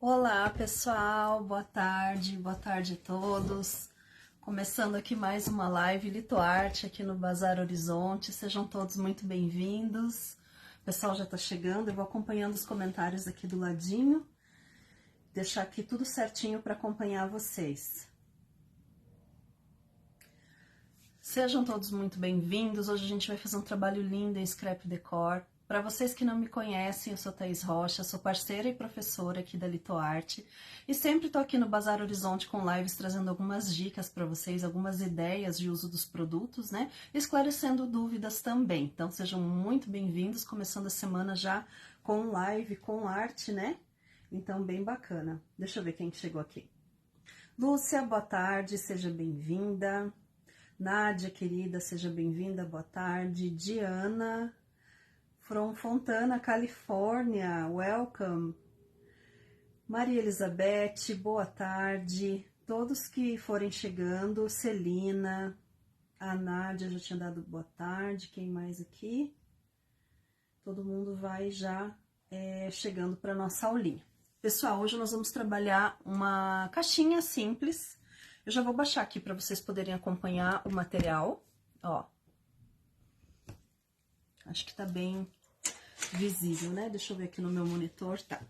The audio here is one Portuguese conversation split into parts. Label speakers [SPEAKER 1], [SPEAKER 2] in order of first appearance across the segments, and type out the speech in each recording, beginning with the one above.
[SPEAKER 1] Olá, pessoal, boa tarde a todos. Começando aqui mais uma live Litoarte aqui no Bazar Horizonte. Sejam todos muito bem-vindos. O pessoal já está chegando, eu vou acompanhando os comentários aqui do ladinho. Deixar aqui tudo certinho para acompanhar vocês. Sejam todos muito bem-vindos. Hoje a gente vai fazer um trabalho lindo em scrap decor. Para vocês que não me conhecem, eu sou Thaís Rocha, sou parceira e professora aqui da Litoarte e sempre estou aqui no Bazar Horizonte com lives trazendo algumas dicas para vocês, algumas ideias de uso dos produtos, né? Esclarecendo dúvidas também. Então sejam muito bem-vindos, começando a semana já com live, com arte, né? Então bem bacana. Deixa eu ver quem chegou aqui. Lúcia, boa tarde, seja bem-vinda. Nádia, querida, seja bem-vinda, boa tarde. Diana, from Fontana, Califórnia, welcome. Maria Elizabeth, boa tarde. Todos que forem chegando, Celina, a Nádia já tinha dado boa tarde, quem mais aqui? Todo mundo vai já chegando para nossa aulinha. Pessoal, hoje nós vamos trabalhar uma caixinha simples. Eu já vou baixar aqui para vocês poderem acompanhar o material, ó. Acho que tá bem visível, né? Deixa eu ver aqui no meu monitor, tá.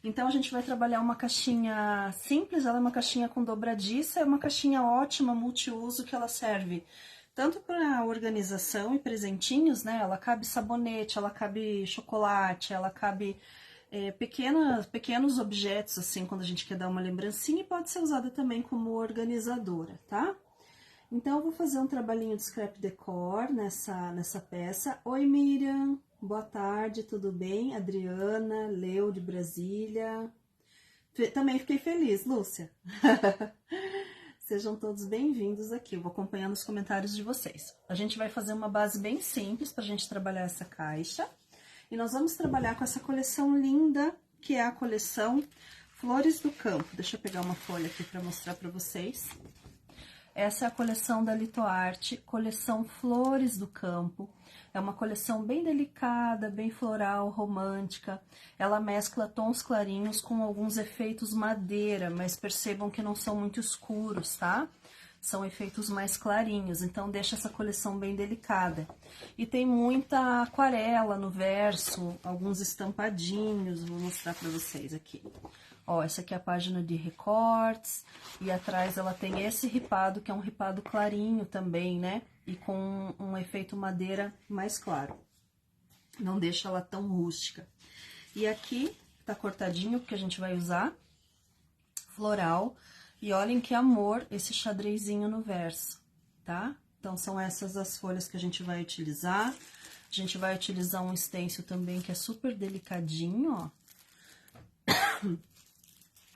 [SPEAKER 1] Então, a gente vai trabalhar uma caixinha simples, ela é uma caixinha com dobradiça, é uma caixinha ótima, multiuso, que ela serve tanto para organização e presentinhos, né? Ela cabe sabonete, ela cabe chocolate, ela cabe pequenos objetos, assim, quando a gente quer dar uma lembrancinha, e pode ser usada também como organizadora, tá? Então, eu vou fazer um trabalhinho de scrap decor nessa peça. Oi, Miriam, boa tarde, tudo bem? Adriana, Leo de Brasília. Também fiquei feliz, Lúcia. Sejam todos bem-vindos aqui, eu vou acompanhando os comentários de vocês. A gente vai fazer uma base bem simples pra gente trabalhar essa caixa. E nós vamos trabalhar com essa coleção linda, que é a coleção Flores do Campo. Deixa eu pegar uma folha aqui para mostrar para vocês. Essa é a coleção da Litoarte, coleção Flores do Campo. É uma coleção bem delicada, bem floral, romântica. Ela mescla tons clarinhos com alguns efeitos madeira, mas percebam que não são muito escuros, tá? São efeitos mais clarinhos, então deixa essa coleção bem delicada. E tem muita aquarela no verso, alguns estampadinhos, vou mostrar para vocês aqui. Ó, essa aqui é a página de recortes, e atrás ela tem esse ripado, que é um ripado clarinho também, né? E com um efeito madeira mais claro. Não deixa ela tão rústica. E aqui tá cortadinho, porque a gente vai usar floral. E olhem que amor esse xadrezinho no verso, tá? Então, são essas as folhas que a gente vai utilizar. A gente vai utilizar um stencil também que é super delicadinho, ó.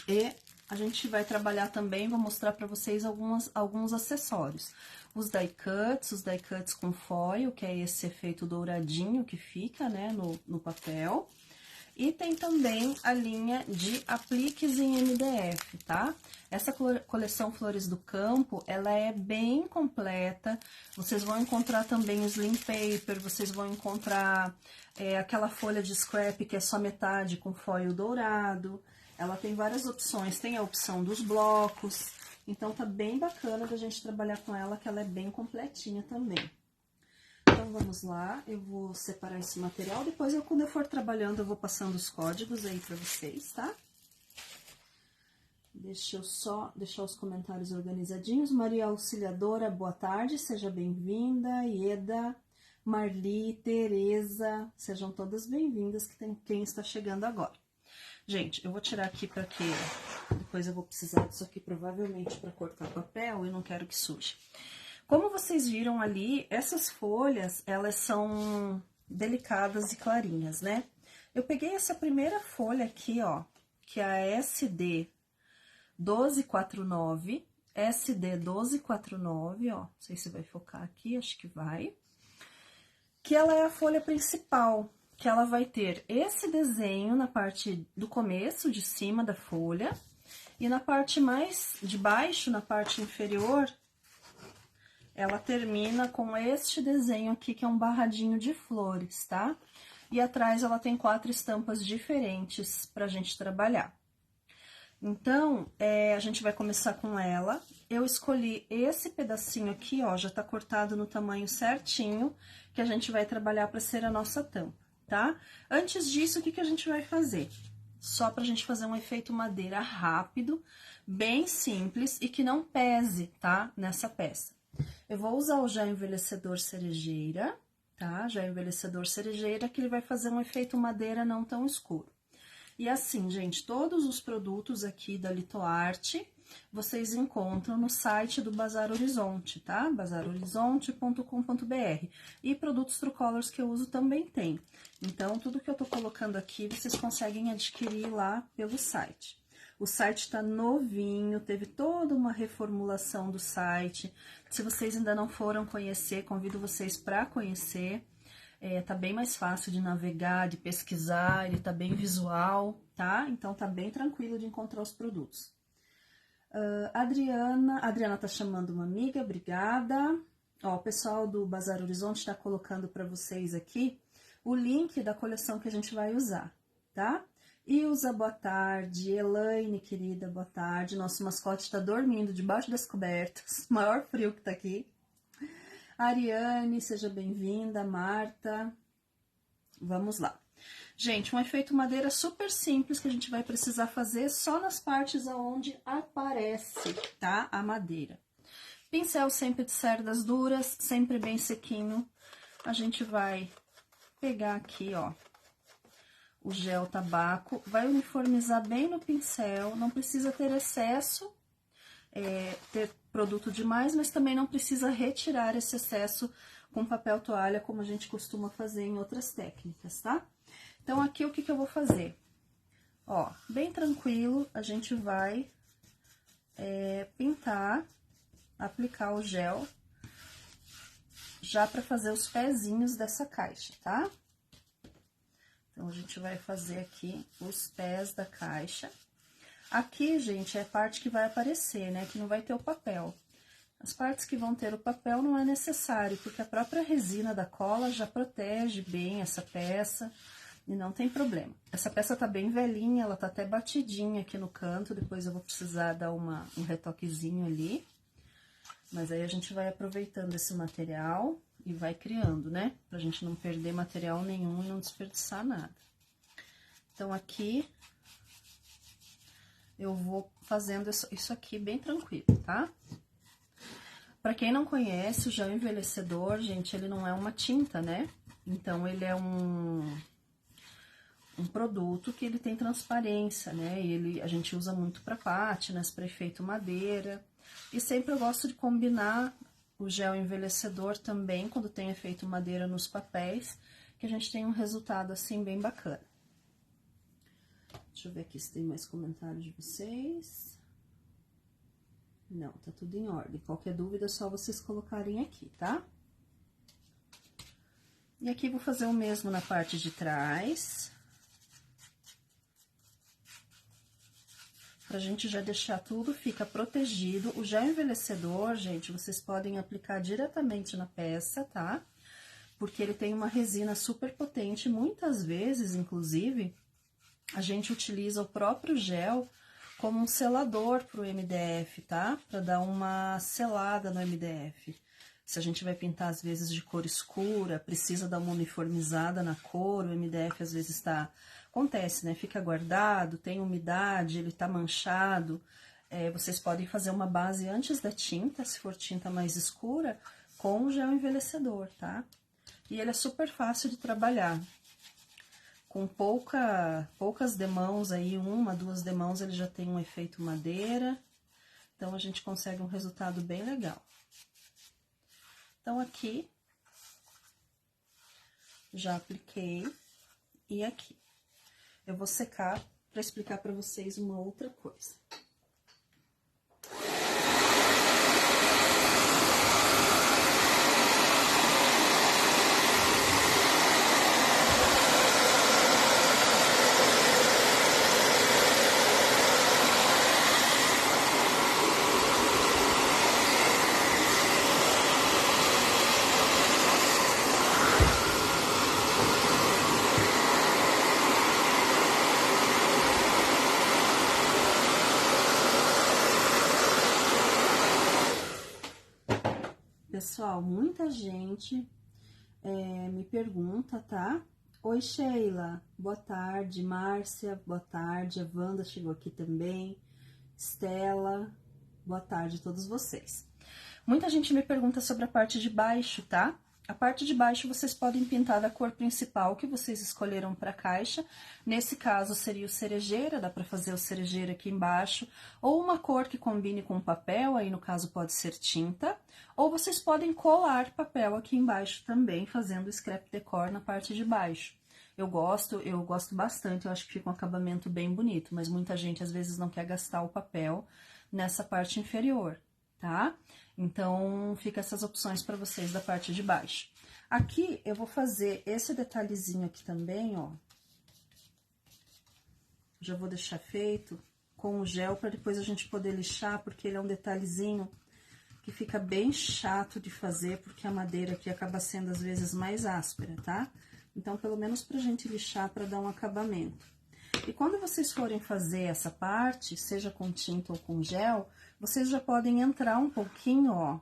[SPEAKER 1] E a gente vai trabalhar também, vou mostrar pra vocês alguns acessórios. Os die cuts com foil, que é esse efeito douradinho que fica, né, no papel. E tem também a linha de apliques em MDF, tá? Essa coleção Flores do Campo, ela é bem completa. Vocês vão encontrar também o slim paper, vocês vão encontrar aquela folha de scrap que é só metade com foil dourado. Ela tem várias opções, tem a opção dos blocos. Então, tá bem bacana da gente trabalhar com ela, que ela é bem completinha também. Então, vamos lá, eu vou separar esse material, depois quando eu for trabalhando, eu vou passando os códigos aí pra vocês, tá? Deixa eu só deixar os comentários organizadinhos. Maria Auxiliadora, boa tarde, seja bem-vinda. Ieda, Marli, Tereza, sejam todas bem-vindas, que tem quem está chegando agora. Gente, eu vou tirar aqui porque depois eu vou precisar disso aqui provavelmente para cortar papel e não quero que suje. Como vocês viram ali, essas folhas, elas são delicadas e clarinhas, né? Eu peguei essa primeira folha aqui, ó, que é a SD 1249, SD 1249, ó, não sei se vai focar aqui, acho que vai. Que ela é a folha principal, que ela vai ter esse desenho na parte do começo, de cima da folha, e na parte mais de baixo, na parte inferior, ela termina com este desenho aqui, que é um barradinho de flores, tá? e atrás ela tem 4 estampas diferentes pra gente trabalhar. Então, a gente vai começar com ela. Eu escolhi esse pedacinho aqui, ó, já tá cortado no tamanho certinho, que a gente vai trabalhar pra ser a nossa tampa, tá? Antes disso, o que a gente vai fazer? Só pra gente fazer um efeito madeira rápido, bem simples e que não pese, tá? Nessa peça. Eu vou usar o gel envelhecedor cerejeira, tá? Gel envelhecedor cerejeira, que ele vai fazer um efeito madeira não tão escuro. E assim, gente, todos os produtos aqui da Litoarte, vocês encontram no site do Bazar Horizonte, tá? bazarhorizonte.com.br. E produtos True Colors que eu uso também tem. Então, tudo que eu tô colocando aqui, vocês conseguem adquirir lá pelo site. O site tá novinho, teve toda uma reformulação do site. Se vocês ainda não foram conhecer, convido vocês para conhecer. Tá bem mais fácil de navegar, de pesquisar, ele tá bem visual, tá? Então, tá bem tranquilo de encontrar os produtos. Adriana tá chamando uma amiga, obrigada. Ó, o pessoal do Bazar Horizonte tá colocando para vocês aqui o link da coleção que a gente vai usar, tá? Ilza, boa tarde. Elaine, querida, boa tarde. Nosso mascote tá dormindo debaixo das cobertas, maior frio que tá aqui. Ariane, seja bem-vinda. Marta, vamos lá. Gente, um efeito madeira super simples que a gente vai precisar fazer só nas partes aonde aparece, tá? A madeira. Pincel sempre de cerdas duras, sempre bem sequinho. A gente vai pegar aqui, ó, o gel tabaco, vai uniformizar bem no pincel, não precisa ter excesso, ter produto demais, mas também não precisa retirar esse excesso com papel toalha, como a gente costuma fazer em outras técnicas, tá? Então, aqui o que eu vou fazer? Ó, bem tranquilo, a gente vai pintar, aplicar o gel, já para fazer os pezinhos dessa caixa, tá? Então, a gente vai fazer aqui os pés da caixa. Aqui, gente, é a parte que vai aparecer, né? Que não vai ter o papel. As partes que vão ter o papel não é necessário, porque a própria resina da cola já protege bem essa peça e não tem problema. Essa peça tá bem velhinha, ela tá até batidinha aqui no canto, depois eu vou precisar dar um retoquezinho ali. Mas aí a gente vai aproveitando esse material e vai criando, né? Pra gente não perder material nenhum e não desperdiçar nada. Então, aqui eu vou fazendo isso aqui bem tranquilo, tá? Pra quem não conhece, o gel envelhecedor, gente, ele não é uma tinta, né? Então, ele é um produto que ele tem transparência, né? E a gente usa muito pra pátinas, pra efeito madeira. E sempre eu gosto de combinar o gel envelhecedor também, quando tem efeito madeira nos papéis, que a gente tem um resultado assim bem bacana. Deixa eu ver aqui se tem mais comentários de vocês. Não, tá tudo em ordem. Qualquer dúvida é só vocês colocarem aqui, tá? E aqui vou fazer o mesmo na parte de trás. Pra gente já deixar tudo, fica protegido. O gel envelhecedor, gente, vocês podem aplicar diretamente na peça, tá? Porque ele tem uma resina super potente. Muitas vezes, inclusive, a gente utiliza o próprio gel como um selador pro MDF, tá? Pra dar uma selada no MDF. Se a gente vai pintar, às vezes, de cor escura, precisa dar uma uniformizada na cor, o MDF às vezes tá... Acontece, né? Fica guardado, tem umidade, ele tá manchado. Vocês podem fazer uma base antes da tinta, se for tinta mais escura, com o gel envelhecedor, tá? E ele é super fácil de trabalhar. Com poucas demãos aí, 1, 2 demãos, ele já tem um efeito madeira. Então, a gente consegue um resultado bem legal. Então, aqui, já apliquei. E aqui. Eu vou secar para explicar para vocês uma outra coisa. Pessoal, muita gente me pergunta, tá? Oi, Sheila, boa tarde. Márcia, boa tarde. A Wanda chegou aqui também. Estela, boa tarde a todos vocês. Muita gente me pergunta sobre a parte de baixo, tá? A parte de baixo vocês podem pintar da cor principal que vocês escolheram para a caixa. Nesse caso seria o cerejeira, dá para fazer o cerejeira aqui embaixo. Ou uma cor que combine com o papel, aí no caso pode ser tinta. Ou vocês podem colar papel aqui embaixo também, fazendo scrap decor na parte de baixo. Eu gosto bastante, eu acho que fica um acabamento bem bonito. Mas muita gente às vezes não quer gastar o papel nessa parte inferior, tá? Então, fica essas opções para vocês da parte de baixo. Aqui, eu vou fazer esse detalhezinho aqui também, ó. Já vou deixar feito com o gel para depois a gente poder lixar, porque ele é um detalhezinho que fica bem chato de fazer, porque a madeira aqui acaba sendo, às vezes, mais áspera, tá? Então, pelo menos pra gente lixar, para dar um acabamento. E quando vocês forem fazer essa parte, seja com tinta ou com gel, vocês já podem entrar um pouquinho, ó,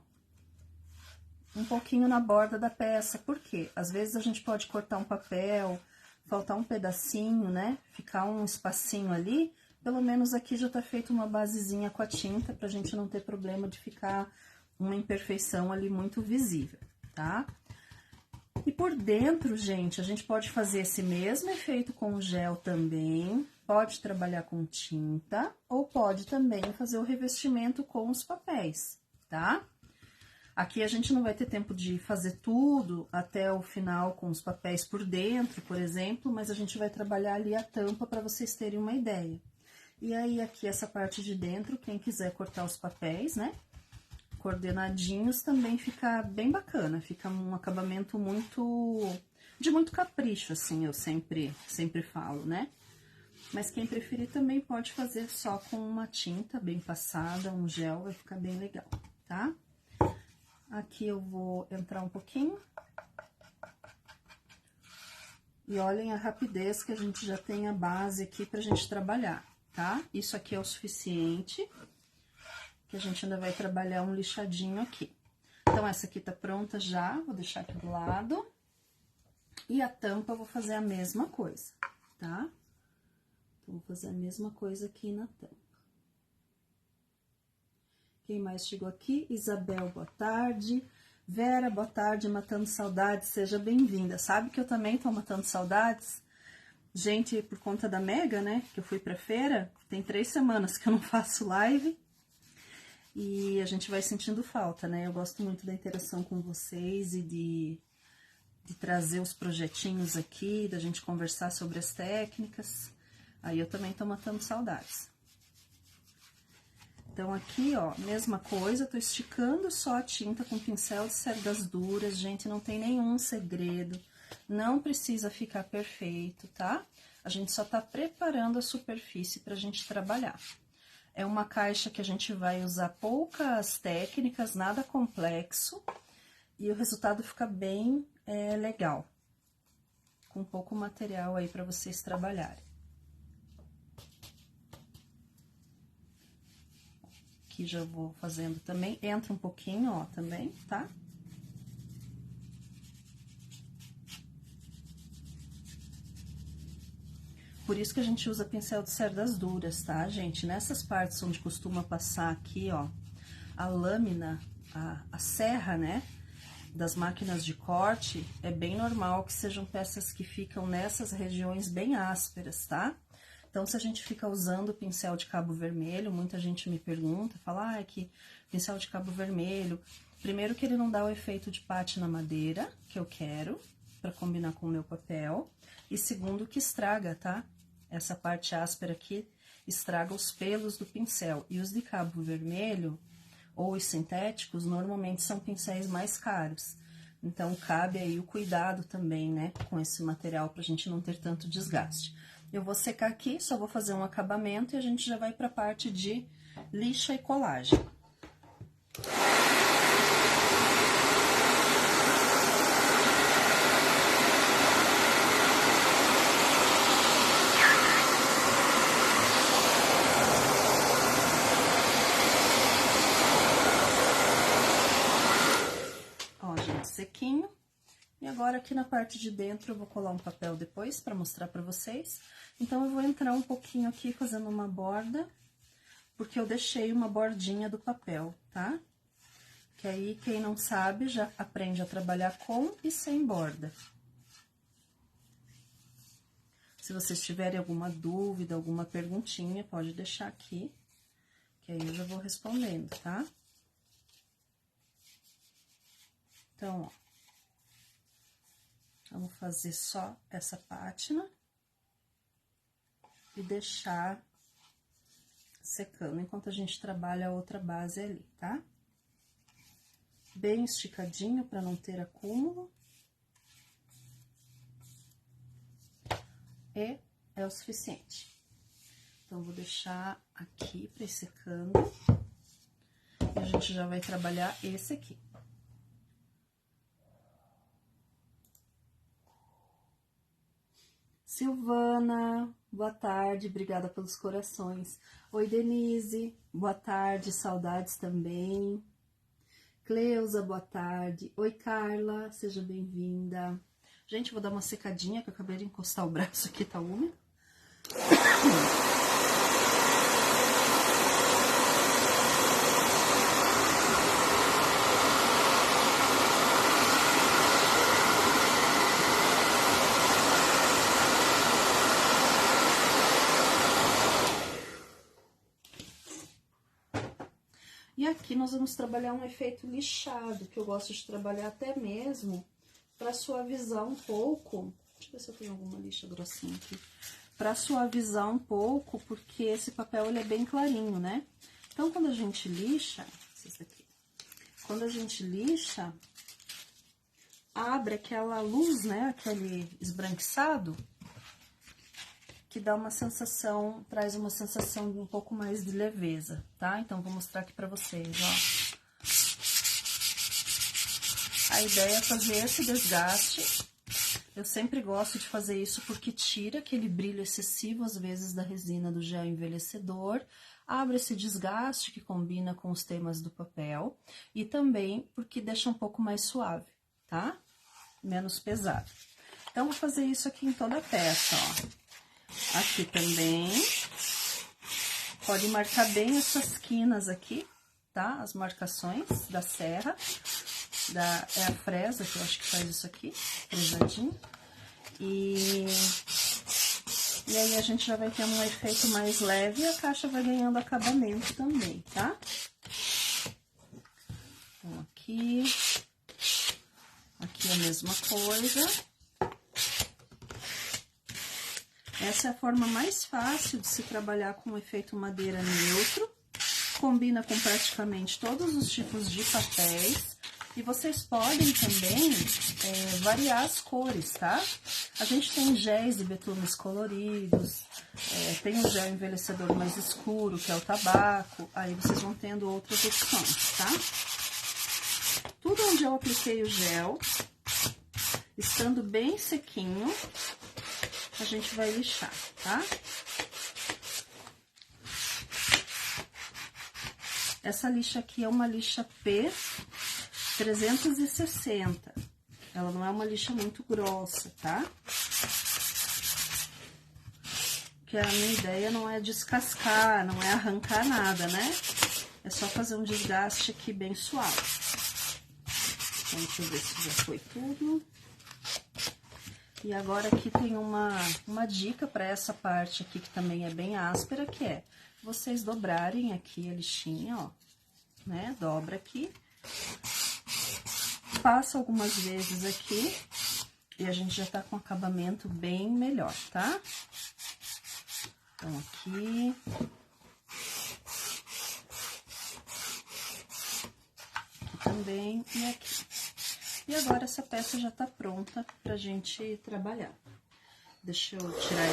[SPEAKER 1] um pouquinho na borda da peça. Por quê? Às vezes a gente pode cortar um papel, faltar um pedacinho, né? Ficar um espacinho ali, pelo menos aqui já tá feita uma basezinha com a tinta, pra gente não ter problema de ficar uma imperfeição ali muito visível, tá? E por dentro, gente, a gente pode fazer esse mesmo efeito com o gel também, pode trabalhar com tinta, ou pode também fazer o revestimento com os papéis, tá? Aqui a gente não vai ter tempo de fazer tudo até o final com os papéis por dentro, por exemplo, mas a gente vai trabalhar ali a tampa para vocês terem uma ideia. E aí, aqui, essa parte de dentro, quem quiser cortar os papéis, né? Coordenadinhos também fica bem bacana, fica um acabamento de muito capricho, assim, eu sempre falo, né? Mas quem preferir também pode fazer só com uma tinta bem passada, um gel, vai ficar bem legal, tá? Aqui eu vou entrar um pouquinho. E olhem a rapidez que a gente já tem a base aqui pra gente trabalhar, tá? Isso aqui é o suficiente, que a gente ainda vai trabalhar um lixadinho aqui. Então, essa aqui tá pronta já, vou deixar aqui do lado. E a tampa eu vou fazer a mesma coisa, tá? Então, vou fazer a mesma coisa aqui na tampa. Quem mais chegou aqui? Isabel, boa tarde. Vera, boa tarde, matando saudades, seja bem-vinda. Sabe que eu também tô matando saudades? Gente, por conta da Mega, né, que eu fui pra feira, tem 3 semanas que eu não faço live. E a gente vai sentindo falta, né? Eu gosto muito da interação com vocês e de trazer os projetinhos aqui, da gente conversar sobre as técnicas. Aí eu também tô matando saudades. Então, aqui, ó, mesma coisa, tô esticando só a tinta com pincel de cerdas duras, gente, não tem nenhum segredo, não precisa ficar perfeito, tá? A gente só tá preparando a superfície pra gente trabalhar. É uma caixa que a gente vai usar poucas técnicas, nada complexo, e o resultado fica bem legal, com pouco material aí pra vocês trabalharem. Aqui já vou fazendo também, entra um pouquinho, ó, também, tá? Por isso que a gente usa pincel de cerdas duras, tá, gente? Nessas partes onde costuma passar aqui, ó, a lâmina, a serra, né, das máquinas de corte, é bem normal que sejam peças que ficam nessas regiões bem ásperas, tá? Então, se a gente fica usando pincel de cabo vermelho, muita gente me pergunta, fala, ah, que pincel de cabo vermelho, primeiro que ele não dá o efeito de pate na madeira, que eu quero, pra combinar com o meu papel, e segundo que estraga, tá? Essa parte áspera aqui estraga os pelos do pincel, e os de cabo vermelho, ou os sintéticos, normalmente são pincéis mais caros. Então, cabe aí o cuidado também, né, com esse material, pra gente não ter tanto desgaste. Eu vou secar aqui, só vou fazer um acabamento e a gente já vai para a parte de lixa e colagem. sequinho. E agora aqui na parte de dentro eu vou colar um papel depois para mostrar para vocês. Então eu vou entrar um pouquinho aqui fazendo uma borda, porque eu deixei uma bordinha do papel, tá? Que aí quem não sabe já aprende a trabalhar com e sem borda. Se vocês tiverem alguma dúvida, alguma perguntinha, pode deixar aqui, que aí eu já vou respondendo, tá? Então, ó. Vamos fazer só essa pátina e deixar secando, enquanto a gente trabalha a outra base ali, tá? Bem esticadinho para não ter acúmulo. E é o suficiente. Então, vou deixar aqui para ir secando. E a gente já vai trabalhar esse aqui. Silvana, boa tarde, obrigada pelos corações. Oi, Denise, boa tarde, saudades também. Cleusa, boa tarde. Oi, Carla, seja bem-vinda. Gente, vou dar uma secadinha, que eu acabei de encostar o braço aqui, tá úmido. E aqui nós vamos trabalhar um efeito lixado, que eu gosto de trabalhar até mesmo para suavizar um pouco. Deixa eu ver se eu tenho alguma lixa grossinha aqui. Para suavizar um pouco, porque esse papel ele é bem clarinho, né? Então, quando a gente lixa, esse aqui, quando a gente lixa, abre aquela luz, né? Aquele esbranquiçado, que dá uma sensação, traz uma sensação de um pouco mais de leveza, tá? Então, vou mostrar aqui pra vocês, ó. A ideia é fazer esse desgaste. Eu sempre gosto de fazer isso porque tira aquele brilho excessivo, às vezes, da resina do gel envelhecedor, abre esse desgaste que combina com os temas do papel e também porque deixa um pouco mais suave, tá? Menos pesado. Então, vou fazer isso aqui em toda a peça, ó. Aqui também. Pode marcar bem essas quinas aqui, tá? As marcações da serra. É a fresa que eu acho que faz isso aqui, fresadinho. E aí a gente já vai ter um efeito mais leve e a caixa vai ganhando acabamento também, tá? Então, aqui a mesma coisa. Essa é a forma mais fácil de se trabalhar com o efeito madeira neutro. Combina com praticamente todos os tipos de papéis. E vocês podem também variar as cores, tá? A gente tem géis e betumes coloridos, tem o gel envelhecedor mais escuro, que é o tabaco, aí vocês vão tendo outras opções, tá? Tudo onde eu apliquei o gel, estando bem sequinho, a gente vai lixar, tá? Essa lixa aqui é uma lixa P360. Ela não é uma lixa muito grossa, tá? Porque a minha ideia não é descascar, não é arrancar nada, né? É só fazer um desgaste aqui bem suave. Então, deixa eu ver se já foi tudo. E agora aqui tem uma dica para essa parte aqui, que também é bem áspera, que é vocês dobrarem aqui a lixinha, ó, né? Dobra aqui. Passa algumas vezes aqui e a gente já tá com acabamento bem melhor, tá? Então, aqui. Aqui também e aqui. E agora essa peça já tá pronta pra gente trabalhar. Deixa eu tirar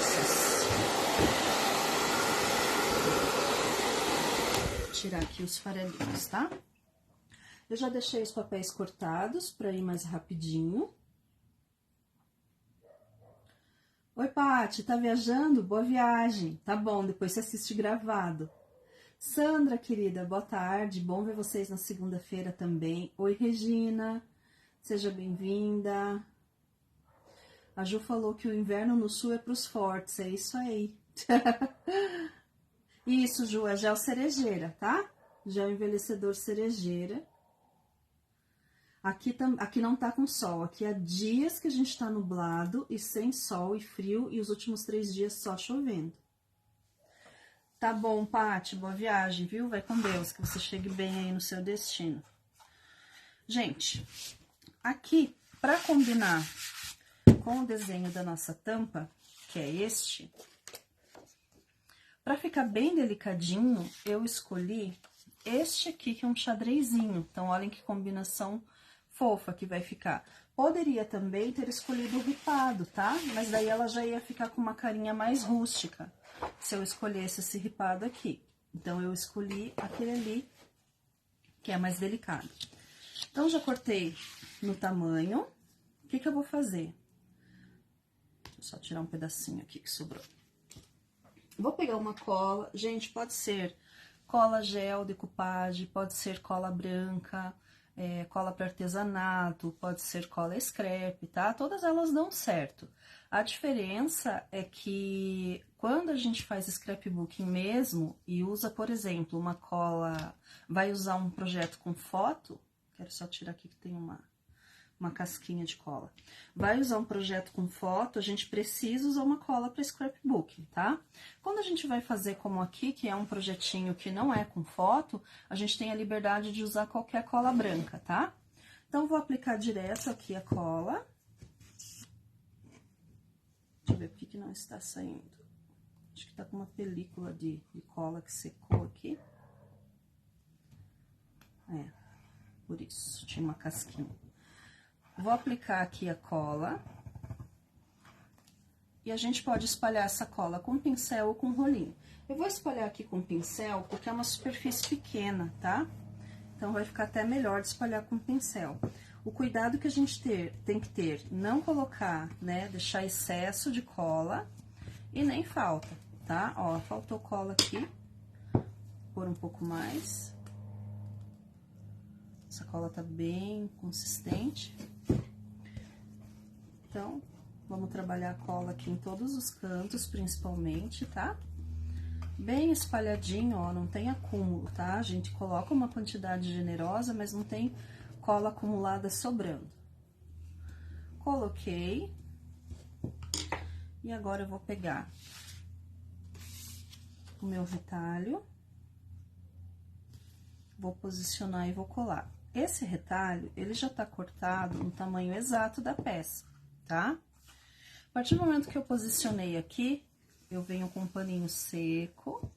[SPEAKER 1] tirar aqui os farelinhos, tá? Eu já deixei os papéis cortados para ir mais rapidinho. Oi, Paty, tá viajando? Boa viagem. Tá bom, depois você assiste gravado. Sandra, querida, boa tarde. Bom ver vocês na segunda-feira também. Oi, Regina. Seja bem-vinda. A Ju falou que o inverno no sul é pros fortes, é isso aí. Isso, Ju, é gel cerejeira, tá? Gel envelhecedor cerejeira. Aqui não tá com sol, aqui há dias que a gente tá nublado e sem sol e frio, e os últimos 3 dias só chovendo. Tá bom, Paty, boa viagem, viu? Vai com Deus, que você chegue bem aí no seu destino. Gente, aqui, pra combinar com o desenho da nossa tampa, que é este, pra ficar bem delicadinho, eu escolhi este aqui, que é um xadrezinho. Então, olhem que combinação fofa que vai ficar. Poderia também ter escolhido o ripado, tá? Mas daí ela já ia ficar com uma carinha mais rústica, se eu escolhesse esse ripado aqui. Então, eu escolhi aquele ali, que é mais delicado. Então, já cortei no tamanho. O que que eu vou fazer? Deixa eu só tirar um pedacinho aqui que sobrou. Vou pegar uma cola. Gente, pode ser cola gel decoupage, pode ser cola branca, cola para artesanato, pode ser cola scrap, tá? Todas elas dão certo. A diferença é que quando a gente faz scrapbooking mesmo e usa, por exemplo, uma cola, vai usar um projeto com foto, quero só tirar aqui que tem uma casquinha de cola. Vai usar um projeto com foto, a gente precisa usar uma cola para scrapbooking, tá? Quando a gente vai fazer como aqui, que é um projetinho que não é com foto, a gente tem a liberdade de usar qualquer cola branca, tá? Então, vou aplicar direto aqui a cola. Deixa eu ver por que não está saindo. Acho que tá com uma película de cola que secou aqui. Por isso, tinha uma casquinha. Vou aplicar aqui a cola. E a gente pode espalhar essa cola com pincel ou com rolinho. Eu vou espalhar aqui com pincel porque é uma superfície pequena, tá? Então, vai ficar até melhor de espalhar com pincel. O cuidado que a gente tem que ter, não colocar, né, deixar excesso de cola e nem falta, tá? Ó, faltou cola aqui. Vou pôr um pouco mais. Essa cola tá bem consistente. Então, vamos trabalhar a cola aqui em todos os cantos, principalmente, tá? Bem espalhadinho, ó, não tem acúmulo, tá? A gente coloca uma quantidade generosa, mas não tem cola acumulada sobrando. Coloquei. E agora eu vou pegar o meu retalho. Vou posicionar e vou colar. Esse retalho, ele já tá cortado no tamanho exato da peça, tá? A partir do momento que eu posicionei aqui, eu venho com um paninho seco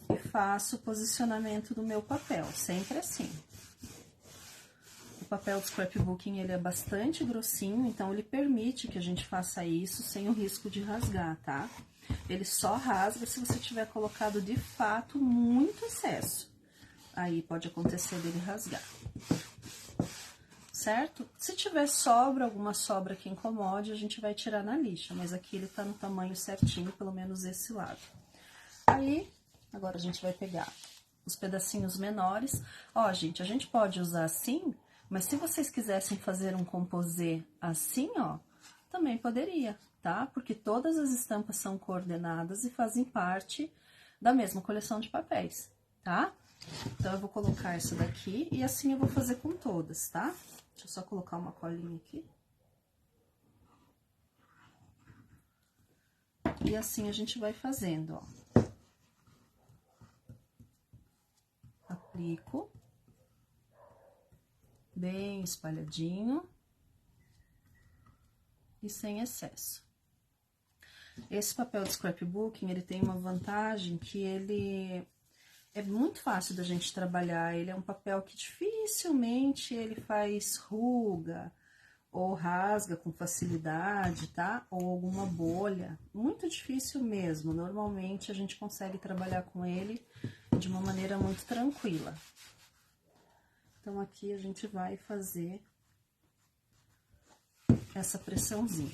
[SPEAKER 1] e faço o posicionamento do meu papel, sempre assim. O papel do scrapbooking, ele é bastante grossinho, então ele permite que a gente faça isso sem o risco de rasgar, tá? Ele só rasga se você tiver colocado, de fato, muito excesso. Aí pode acontecer dele rasgar. Certo? Se tiver sobra, alguma sobra que incomode, a gente vai tirar na lixa, mas aqui ele tá no tamanho certinho, pelo menos esse lado. Aí, agora a gente vai pegar os pedacinhos menores. Ó, gente, a gente pode usar assim, mas se vocês quisessem fazer um composê assim, ó, também poderia, tá? Porque todas as estampas são coordenadas e fazem parte da mesma coleção de papéis, tá? Então, eu vou colocar essa daqui e assim eu vou fazer com todas, tá? Deixa eu só colocar uma colinha aqui. E assim a gente vai fazendo, ó. Aplico. Bem espalhadinho. E sem excesso. Esse papel de scrapbooking, ele tem uma vantagem que ele é muito fácil da gente trabalhar. Ele é um papel que dificilmente ele faz ruga ou rasga com facilidade, tá? Ou alguma bolha. Muito difícil mesmo. Normalmente a gente consegue trabalhar com ele de uma maneira muito tranquila. Então, aqui a gente vai fazer essa pressãozinha.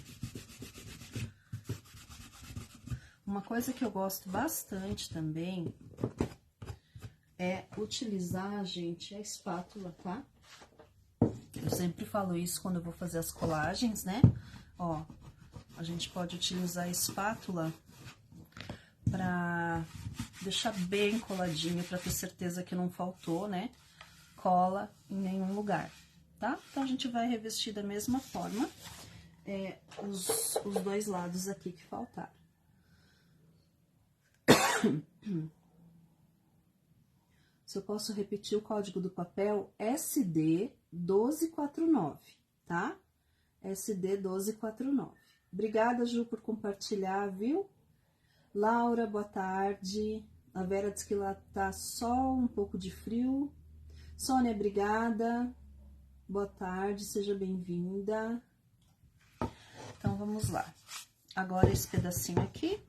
[SPEAKER 1] Uma coisa que eu gosto bastante também é utilizar, gente, a espátula, tá? Eu sempre falo isso quando eu vou fazer as colagens, né? Ó, a gente pode utilizar a espátula pra deixar bem coladinho, pra ter certeza que não faltou, né? Cola em nenhum lugar, tá? Então, a gente vai revestir da mesma forma os dois lados aqui que faltaram. Se eu posso repetir o código do papel, SD 1249, tá? SD 1249. Obrigada, Ju, por compartilhar, viu? Laura, boa tarde. A Vera diz que lá tá só um pouco de frio. Sônia, obrigada. Boa tarde, seja bem-vinda. Então, vamos lá. Agora, esse pedacinho aqui.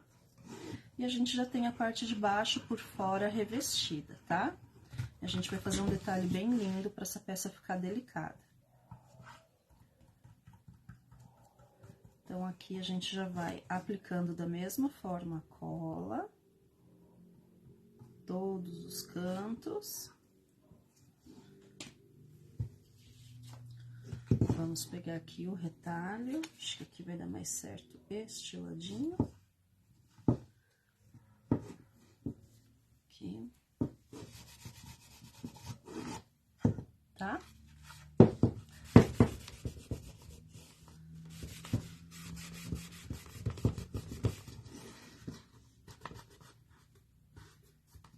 [SPEAKER 1] E a gente já tem a parte de baixo por fora revestida, tá? A gente vai fazer um detalhe bem lindo para essa peça ficar delicada. Então, aqui a gente já vai aplicando da mesma forma a cola. Todos os cantos. Vamos pegar aqui o retalho. Acho que aqui vai dar mais certo este ladinho. Aqui. Tá?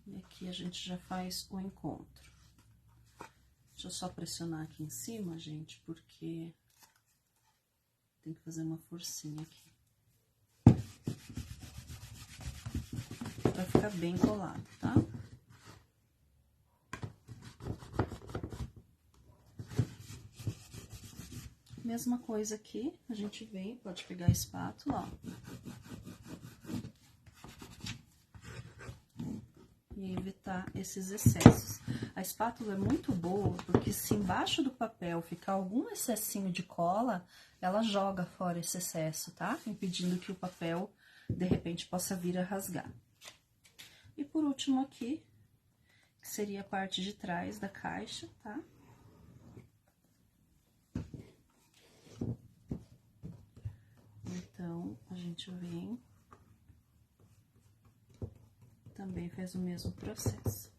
[SPEAKER 1] E aqui a gente já faz o encontro. Deixa eu só pressionar aqui em cima, gente, porque tem que fazer uma forcinha aqui. Pra ficar bem colado, tá? Mesma coisa aqui, a gente vem, pode pegar a espátula, ó. E evitar esses excessos. A espátula é muito boa, porque se embaixo do papel ficar algum excessinho de cola, ela joga fora esse excesso, tá? Impedindo que o papel, de repente, possa vir a rasgar. E por último aqui, que seria a parte de trás da caixa, tá? Então, a gente vem, também faz o mesmo processo.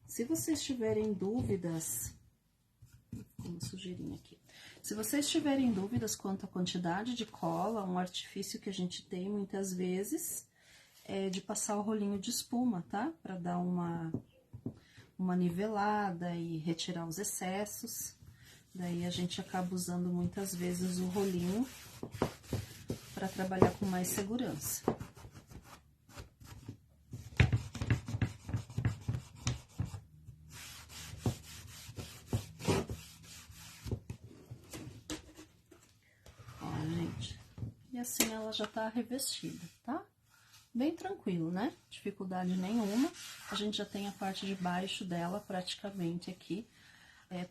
[SPEAKER 1] Se vocês tiverem dúvidas, uma sujeirinha aqui. Se vocês tiverem dúvidas quanto à quantidade de cola, um artifício que a gente tem muitas vezes é de passar o rolinho de espuma, tá? Pra dar uma nivelada e retirar os excessos. Daí a gente acaba usando muitas vezes o rolinho para trabalhar com mais segurança. Ó, gente, e assim ela já tá revestida, tá? Bem tranquilo, né? Dificuldade nenhuma. A gente já tem a parte de baixo dela praticamente aqui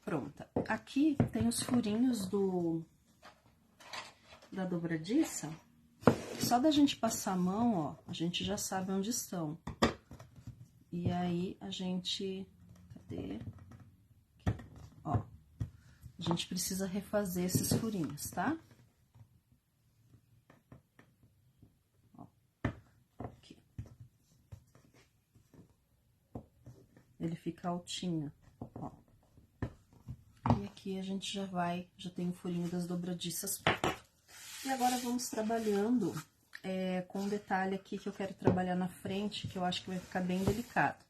[SPEAKER 1] pronta. Aqui tem os furinhos da dobradiça. Só da gente passar a mão, ó, a gente já sabe onde estão. E aí, a gente... Cadê? Aqui, ó. A gente precisa refazer esses furinhos, tá? Ó. Aqui. Ele fica altinho, ó. E aqui a gente já tem o furinho das dobradiças pronto. E agora vamos trabalhando com um detalhe aqui que eu quero trabalhar na frente, que eu acho que vai ficar bem delicado.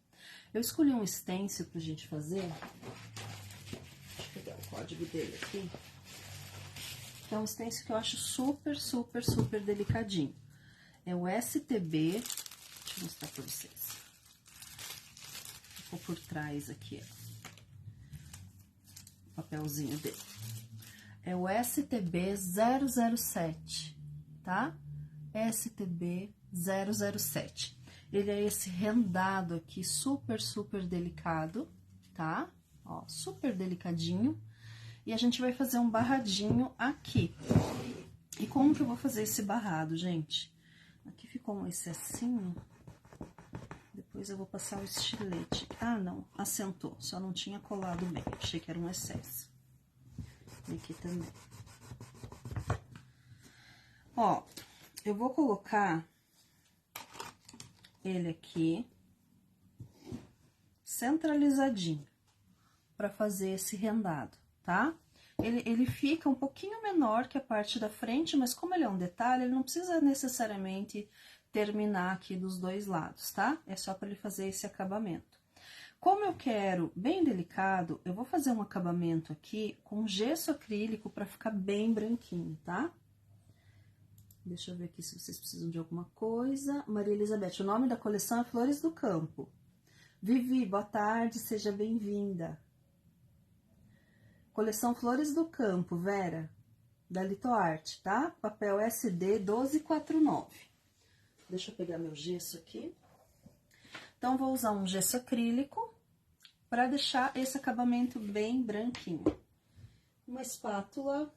[SPEAKER 1] Eu escolhi um stencil pra gente fazer. Deixa eu pegar o código dele aqui. Que é um stencil que eu acho super, super, super delicadinho. É o STB, deixa eu mostrar pra vocês. Ficou por trás aqui, ó. O papelzinho dele. É o STB 007, tá? STB 007. Ele é esse rendado aqui, super, super delicado, tá? Ó, super delicadinho. E a gente vai fazer um barradinho aqui. E como que eu vou fazer esse barrado, gente? Aqui ficou um excessinho. Depois depois eu vou passar o estilete. Ah, não, assentou, só não tinha colado bem, achei que era um excesso. E aqui também. Ó, eu vou colocar ele aqui centralizadinho para fazer esse rendado, tá? Ele fica um pouquinho menor que a parte da frente, mas como ele é um detalhe, ele não precisa necessariamente terminar aqui dos dois lados, tá? É só para ele fazer esse acabamento. Como eu quero bem delicado, eu vou fazer um acabamento aqui com gesso acrílico para ficar bem branquinho, tá? Deixa eu ver aqui se vocês precisam de alguma coisa. Maria Elizabeth, o nome da coleção é Flores do Campo. Vivi, boa tarde, seja bem-vinda. Coleção Flores do Campo, Vera, da Litoarte, tá? Papel SD 1249. Deixa eu pegar meu gesso aqui. Então, vou usar um gesso acrílico para deixar esse acabamento bem branquinho. Uma espátula,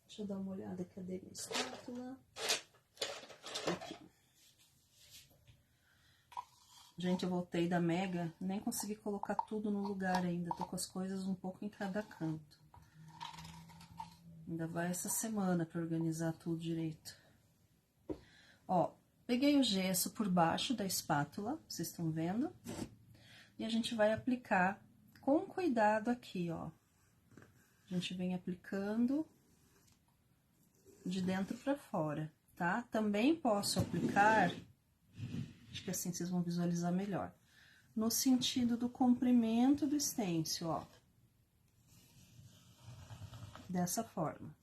[SPEAKER 1] deixa eu dar uma olhada, cadê minha espátula? Aqui. Gente, eu voltei da Mega, nem consegui colocar tudo no lugar ainda, tô com as coisas um pouco em cada canto. Ainda vai essa semana para organizar tudo direito. Ó, peguei o gesso por baixo da espátula, vocês estão vendo? E a gente vai aplicar com cuidado aqui, ó. A gente vem aplicando de dentro para fora, tá? Também posso aplicar, acho que assim vocês vão visualizar melhor, no sentido do comprimento do stencil, ó. Dessa forma.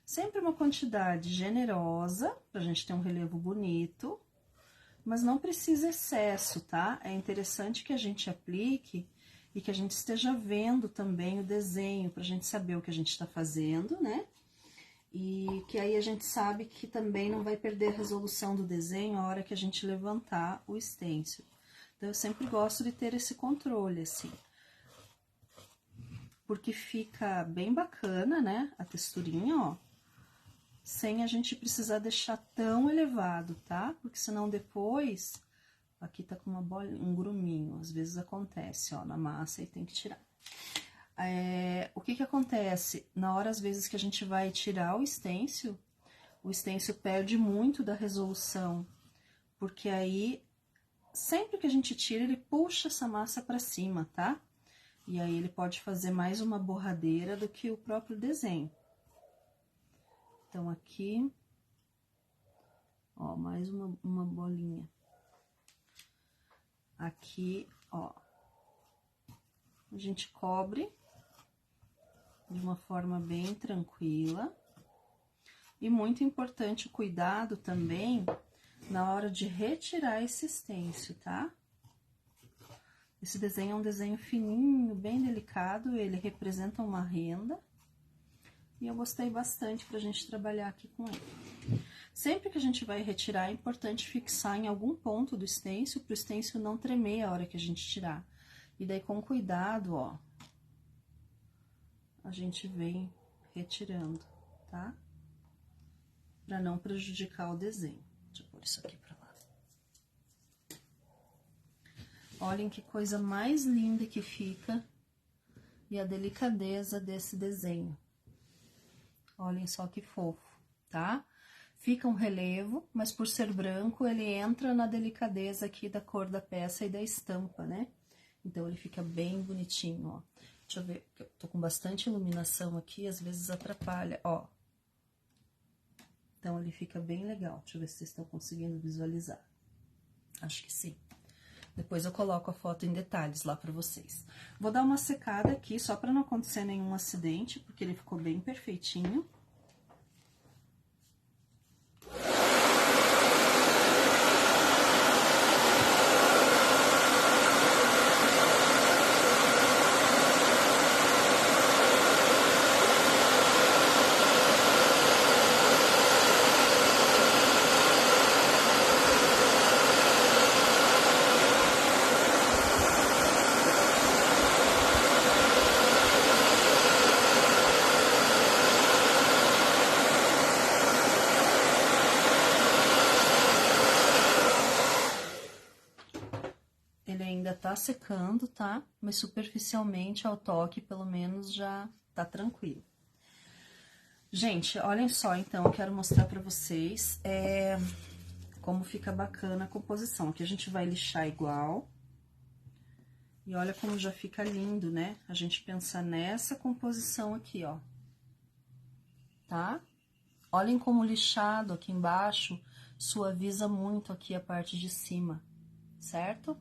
[SPEAKER 1] Sempre uma quantidade generosa, pra gente ter um relevo bonito, mas não precisa excesso, tá? É interessante que a gente aplique e que a gente esteja vendo também o desenho, pra gente saber o que a gente tá fazendo, né? E que aí a gente sabe que também não vai perder a resolução do desenho a hora que a gente levantar o stencil. Então, eu sempre gosto de ter esse controle, assim. Porque fica bem bacana, né, a texturinha, ó, sem a gente precisar deixar tão elevado, tá? Porque senão depois, aqui tá com uma bolinha, um gruminho, às vezes acontece, ó, na massa e tem que tirar. O que que acontece? Na hora, às vezes, que a gente vai tirar o stencil perde muito da resolução, porque aí, sempre que a gente tira, ele puxa essa massa pra cima, tá? E aí, ele pode fazer mais uma borradeira do que o próprio desenho. Então, aqui, ó, mais uma bolinha. Aqui, ó, a gente cobre de uma forma bem tranquila. E muito importante o cuidado também na hora de retirar esse stencil, tá? Esse desenho é um desenho fininho, bem delicado, ele representa uma renda. E eu gostei bastante pra gente trabalhar aqui com ele. Sempre que a gente vai retirar, é importante fixar em algum ponto do stencil, pro stencil não tremer a hora que a gente tirar. E daí, com cuidado, ó, a gente vem retirando, tá? Pra não prejudicar o desenho. Deixa eu pôr isso aqui pra lá. Olhem que coisa mais linda que fica e a delicadeza desse desenho. Olhem só que fofo, tá? Fica um relevo, mas por ser branco, ele entra na delicadeza aqui da cor da peça e da estampa, né? Então, ele fica bem bonitinho, ó. Deixa eu ver, eu tô com bastante iluminação aqui, às vezes atrapalha, ó. Então, ele fica bem legal. Deixa eu ver se vocês estão conseguindo visualizar. Acho que sim. Depois eu coloco a foto em detalhes lá pra vocês. Vou dar uma secada aqui, só pra não acontecer nenhum acidente, porque ele ficou bem perfeitinho. tá secando, tá? Mas superficialmente, ao toque, pelo menos, já tá tranquilo. Gente, olhem só, então, eu quero mostrar pra vocês como fica bacana a composição. Aqui a gente vai lixar igual. E olha como já fica lindo, né? A gente pensar nessa composição aqui, ó. Tá? Olhem como o lixado aqui embaixo suaviza muito aqui a parte de cima, certo?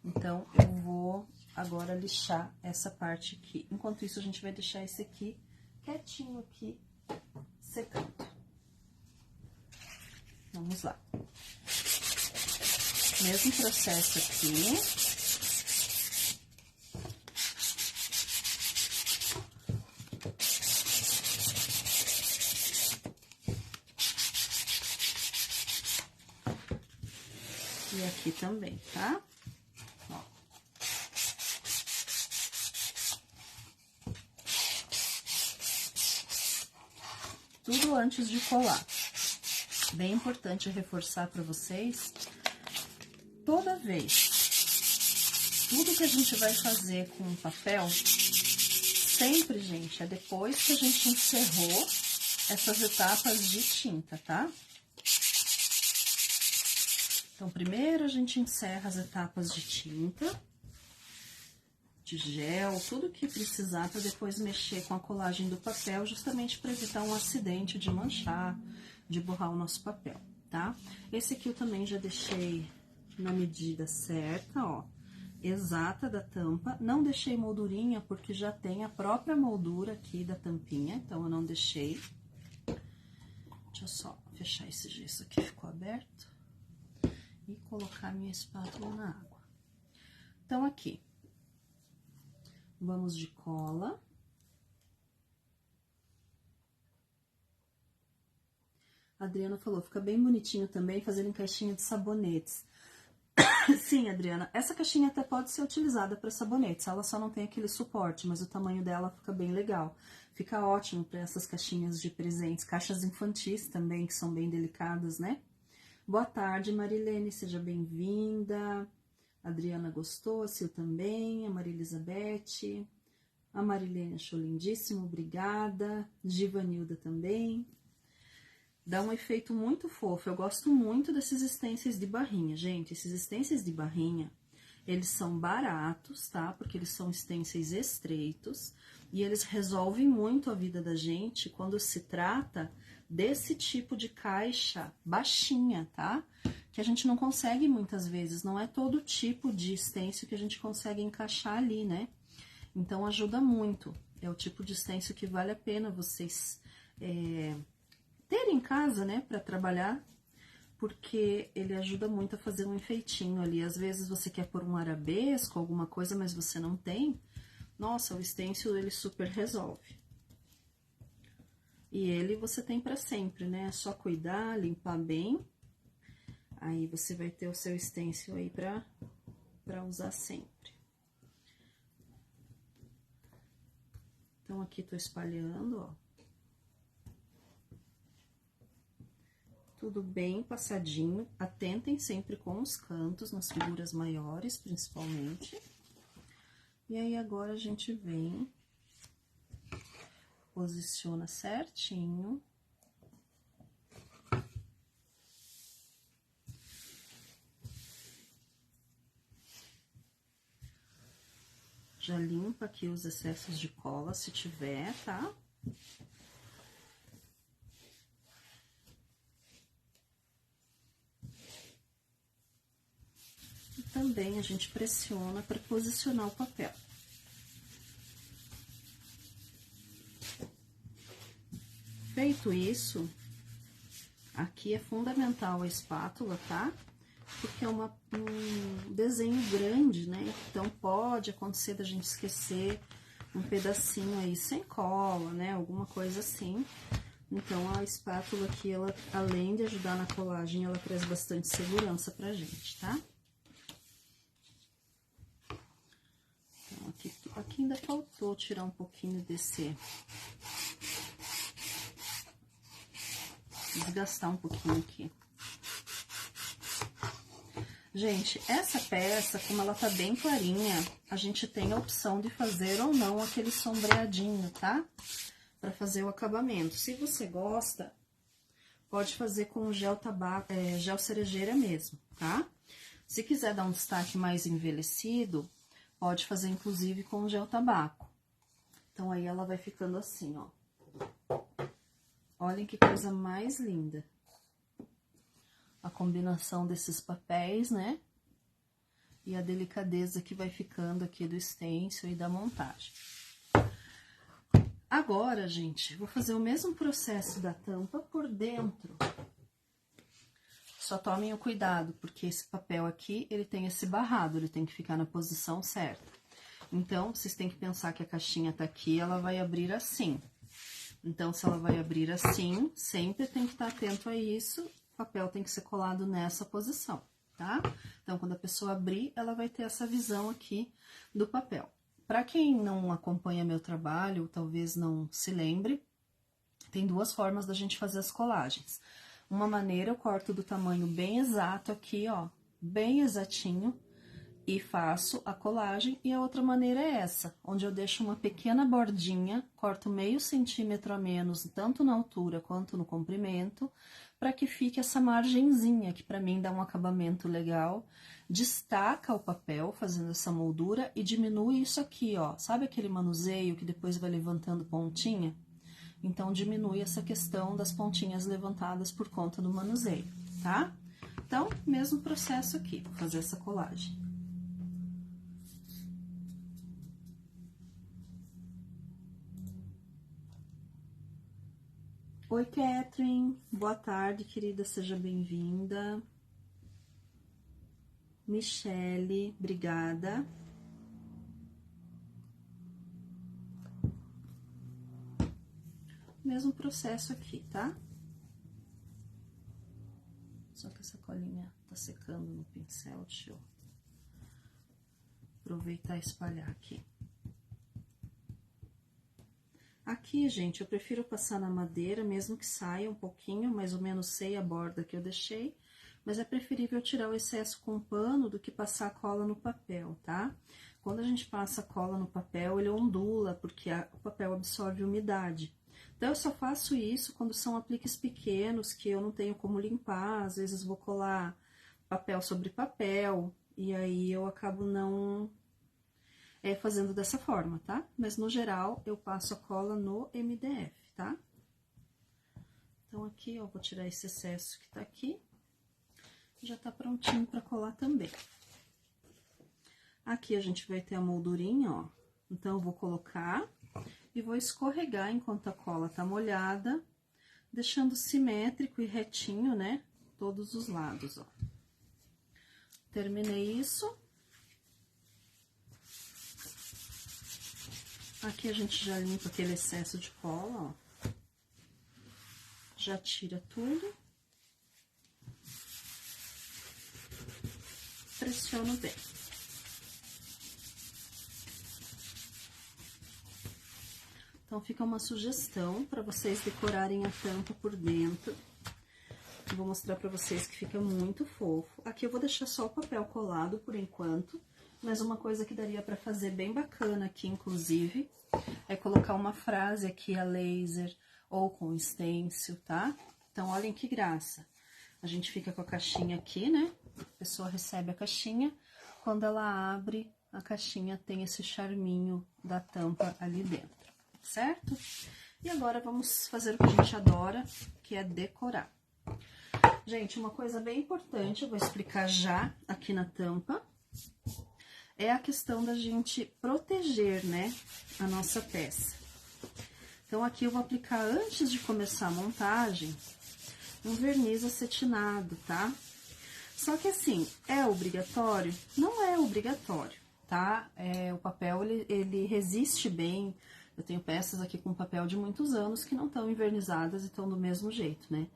[SPEAKER 1] Então, eu vou agora lixar essa parte aqui. Enquanto isso, a gente vai deixar esse aqui quietinho aqui, secando. Vamos lá. Mesmo processo aqui. E aqui também, tá? Ó. Tudo antes de colar. Bem importante reforçar para vocês, toda vez, tudo que a gente vai fazer com o papel, sempre, gente, é depois que a gente encerrou essas etapas de tinta, tá? Então, primeiro a gente encerra as etapas de tinta, de gel, tudo que precisar para depois mexer com a colagem do papel, justamente para evitar um acidente de manchar, de borrar o nosso papel, tá? Esse aqui eu também já deixei na medida certa, ó, exata da tampa. Não deixei moldurinha porque já tem a própria moldura aqui da tampinha, então eu não deixei. Deixa eu só fechar esse gesso aqui, ficou aberto. E colocar minha espátula na água. Então, aqui, vamos de cola. A Adriana falou, fica bem bonitinho também fazendo em caixinha de sabonetes. Sim, Adriana, essa caixinha até pode ser utilizada para sabonetes, ela só não tem aquele suporte, mas o tamanho dela fica bem legal. Fica ótimo para essas caixinhas de presentes, caixas infantis também, que são bem delicadas, né? Boa tarde, Marilene, seja bem-vinda. A Adriana gostou, a Sil também, a Maria Elizabeth. A Marilene achou lindíssimo, obrigada. Givanilda também. Dá um efeito muito fofo. Eu gosto muito desses stencils de barrinha, gente. Esses stencils de barrinha, eles são baratos, tá? Porque eles são stencils estreitos e eles resolvem muito a vida da gente quando se trata desse tipo de caixa baixinha, tá? Que a gente não consegue muitas vezes, não é todo tipo de stencil que a gente consegue encaixar ali, né? Então, ajuda muito. É o tipo de stencil que vale a pena vocês terem em casa, né, para trabalhar, porque ele ajuda muito a fazer um enfeitinho ali. Às vezes você quer pôr um arabesco, alguma coisa, mas você não tem. Nossa, o stencil, ele super resolve. E ele você tem para sempre, né? É só cuidar, limpar bem. Aí você vai ter o seu stencil aí para usar sempre. Então, aqui tô espalhando, ó. Tudo bem passadinho. Atentem sempre com os cantos, nas figuras maiores, principalmente. E aí, agora a gente vem... Posiciona certinho. Já limpa aqui os excessos de cola, se tiver, tá? E também a gente pressiona para posicionar o papel. Feito isso, aqui é fundamental a espátula, tá? Porque é um desenho grande, né? Então, pode acontecer da gente esquecer um pedacinho aí sem cola, né? Alguma coisa assim. Então, a espátula aqui, ela, além de ajudar na colagem, ela traz bastante segurança pra gente, tá? Então, aqui ainda faltou tirar um pouquinho desse... Desgastar um pouquinho aqui. Gente, essa peça, como ela tá bem clarinha, a gente tem a opção de fazer ou não aquele sombreadinho, tá? Pra fazer o acabamento. Se você gosta, pode fazer com gel gel cerejeira mesmo, tá? Se quiser dar um destaque mais envelhecido, pode fazer inclusive com gel tabaco. Então, aí ela vai ficando assim, ó. Olhem que coisa mais linda. A combinação desses papéis, né? E a delicadeza que vai ficando aqui do stencil e da montagem. Agora, gente, vou fazer o mesmo processo da tampa por dentro. Só tomem o cuidado, porque esse papel aqui, ele tem esse barrado, ele tem que ficar na posição certa. Então, vocês têm que pensar que a caixinha tá aqui, ela vai abrir assim. Então, se ela vai abrir assim, sempre tem que estar atento a isso, o papel tem que ser colado nessa posição, tá? Então, quando a pessoa abrir, ela vai ter essa visão aqui do papel. Para quem não acompanha meu trabalho, talvez não se lembre, tem duas formas da gente fazer as colagens. Uma maneira, eu corto do tamanho bem exato aqui, ó, bem exatinho, e faço a colagem, e a outra maneira é essa, onde eu deixo uma pequena bordinha, corto meio centímetro a menos, tanto na altura quanto no comprimento, para que fique essa margenzinha, que para mim dá um acabamento legal, destaca o papel fazendo essa moldura e diminui isso aqui, ó, sabe aquele manuseio que depois vai levantando pontinha? Então, diminui essa questão das pontinhas levantadas por conta do manuseio, tá? Então, mesmo processo aqui, vou fazer essa colagem. Oi, Catherine. Boa tarde, querida. Seja bem-vinda. Michele, obrigada. Mesmo processo aqui, tá? Só que essa colinha tá secando no pincel, deixa eu aproveitar e espalhar aqui. Aqui, gente, eu prefiro passar na madeira, mesmo que saia um pouquinho, mais ou menos sei a borda que eu deixei, mas é preferível tirar o excesso com pano do que passar a cola no papel, tá? Quando a gente passa a cola no papel, ele ondula, porque o papel absorve umidade. Então, eu só faço isso quando são apliques pequenos, que eu não tenho como limpar, às vezes vou colar papel sobre papel, e aí eu acabo não fazendo dessa forma, tá? Mas, no geral, eu passo a cola no MDF, tá? Então, aqui, ó, vou tirar esse excesso que tá aqui. Já tá prontinho pra colar também. Aqui, a gente vai ter a moldurinha, ó. Então, eu vou colocar e vou escorregar enquanto a cola tá molhada, deixando simétrico e retinho, né? Todos os lados, ó. Terminei isso. Aqui a gente já limpa aquele excesso de cola, ó. Já tira tudo. Pressiono bem. Então, fica uma sugestão para vocês decorarem a tampa por dentro. Eu vou mostrar para vocês que fica muito fofo. Aqui eu vou deixar só o papel colado por enquanto. Mas uma coisa que daria pra fazer bem bacana aqui, inclusive, é colocar uma frase aqui a laser ou com stencil, tá? Então, olhem que graça. A gente fica com a caixinha aqui, né? A pessoa recebe a caixinha. Quando ela abre, a caixinha tem esse charminho da tampa ali dentro, certo? E agora, vamos fazer o que a gente adora, que é decorar. Gente, uma coisa bem importante, eu vou explicar já aqui na tampa. É a questão da gente proteger, né, a nossa peça. Então, aqui eu vou aplicar, antes de começar a montagem, um verniz acetinado, tá? Só que assim, é obrigatório? Não é obrigatório, tá? O papel, ele resiste bem. Eu tenho peças aqui com papel de muitos anos que não estão envernizadas e estão do mesmo jeito, né?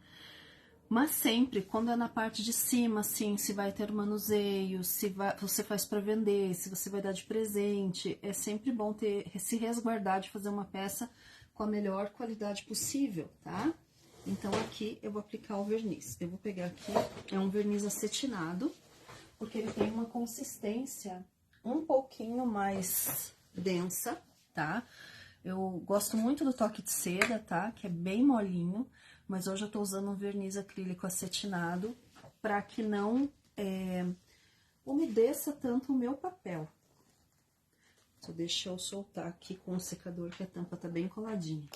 [SPEAKER 1] Mas sempre, quando é na parte de cima, assim, se vai ter manuseio, você faz para vender, se você vai dar de presente, é sempre bom se resguardar de fazer uma peça com a melhor qualidade possível, tá? Então, aqui eu vou aplicar o verniz. Eu vou pegar aqui, é um verniz acetinado, porque ele tem uma consistência um pouquinho mais densa, tá? Eu gosto muito do toque de seda, tá? Que é bem molinho, mas hoje eu tô usando um verniz acrílico acetinado para que não umedeça tanto o meu papel. Só deixa eu soltar aqui com o secador, que a tampa tá bem coladinha.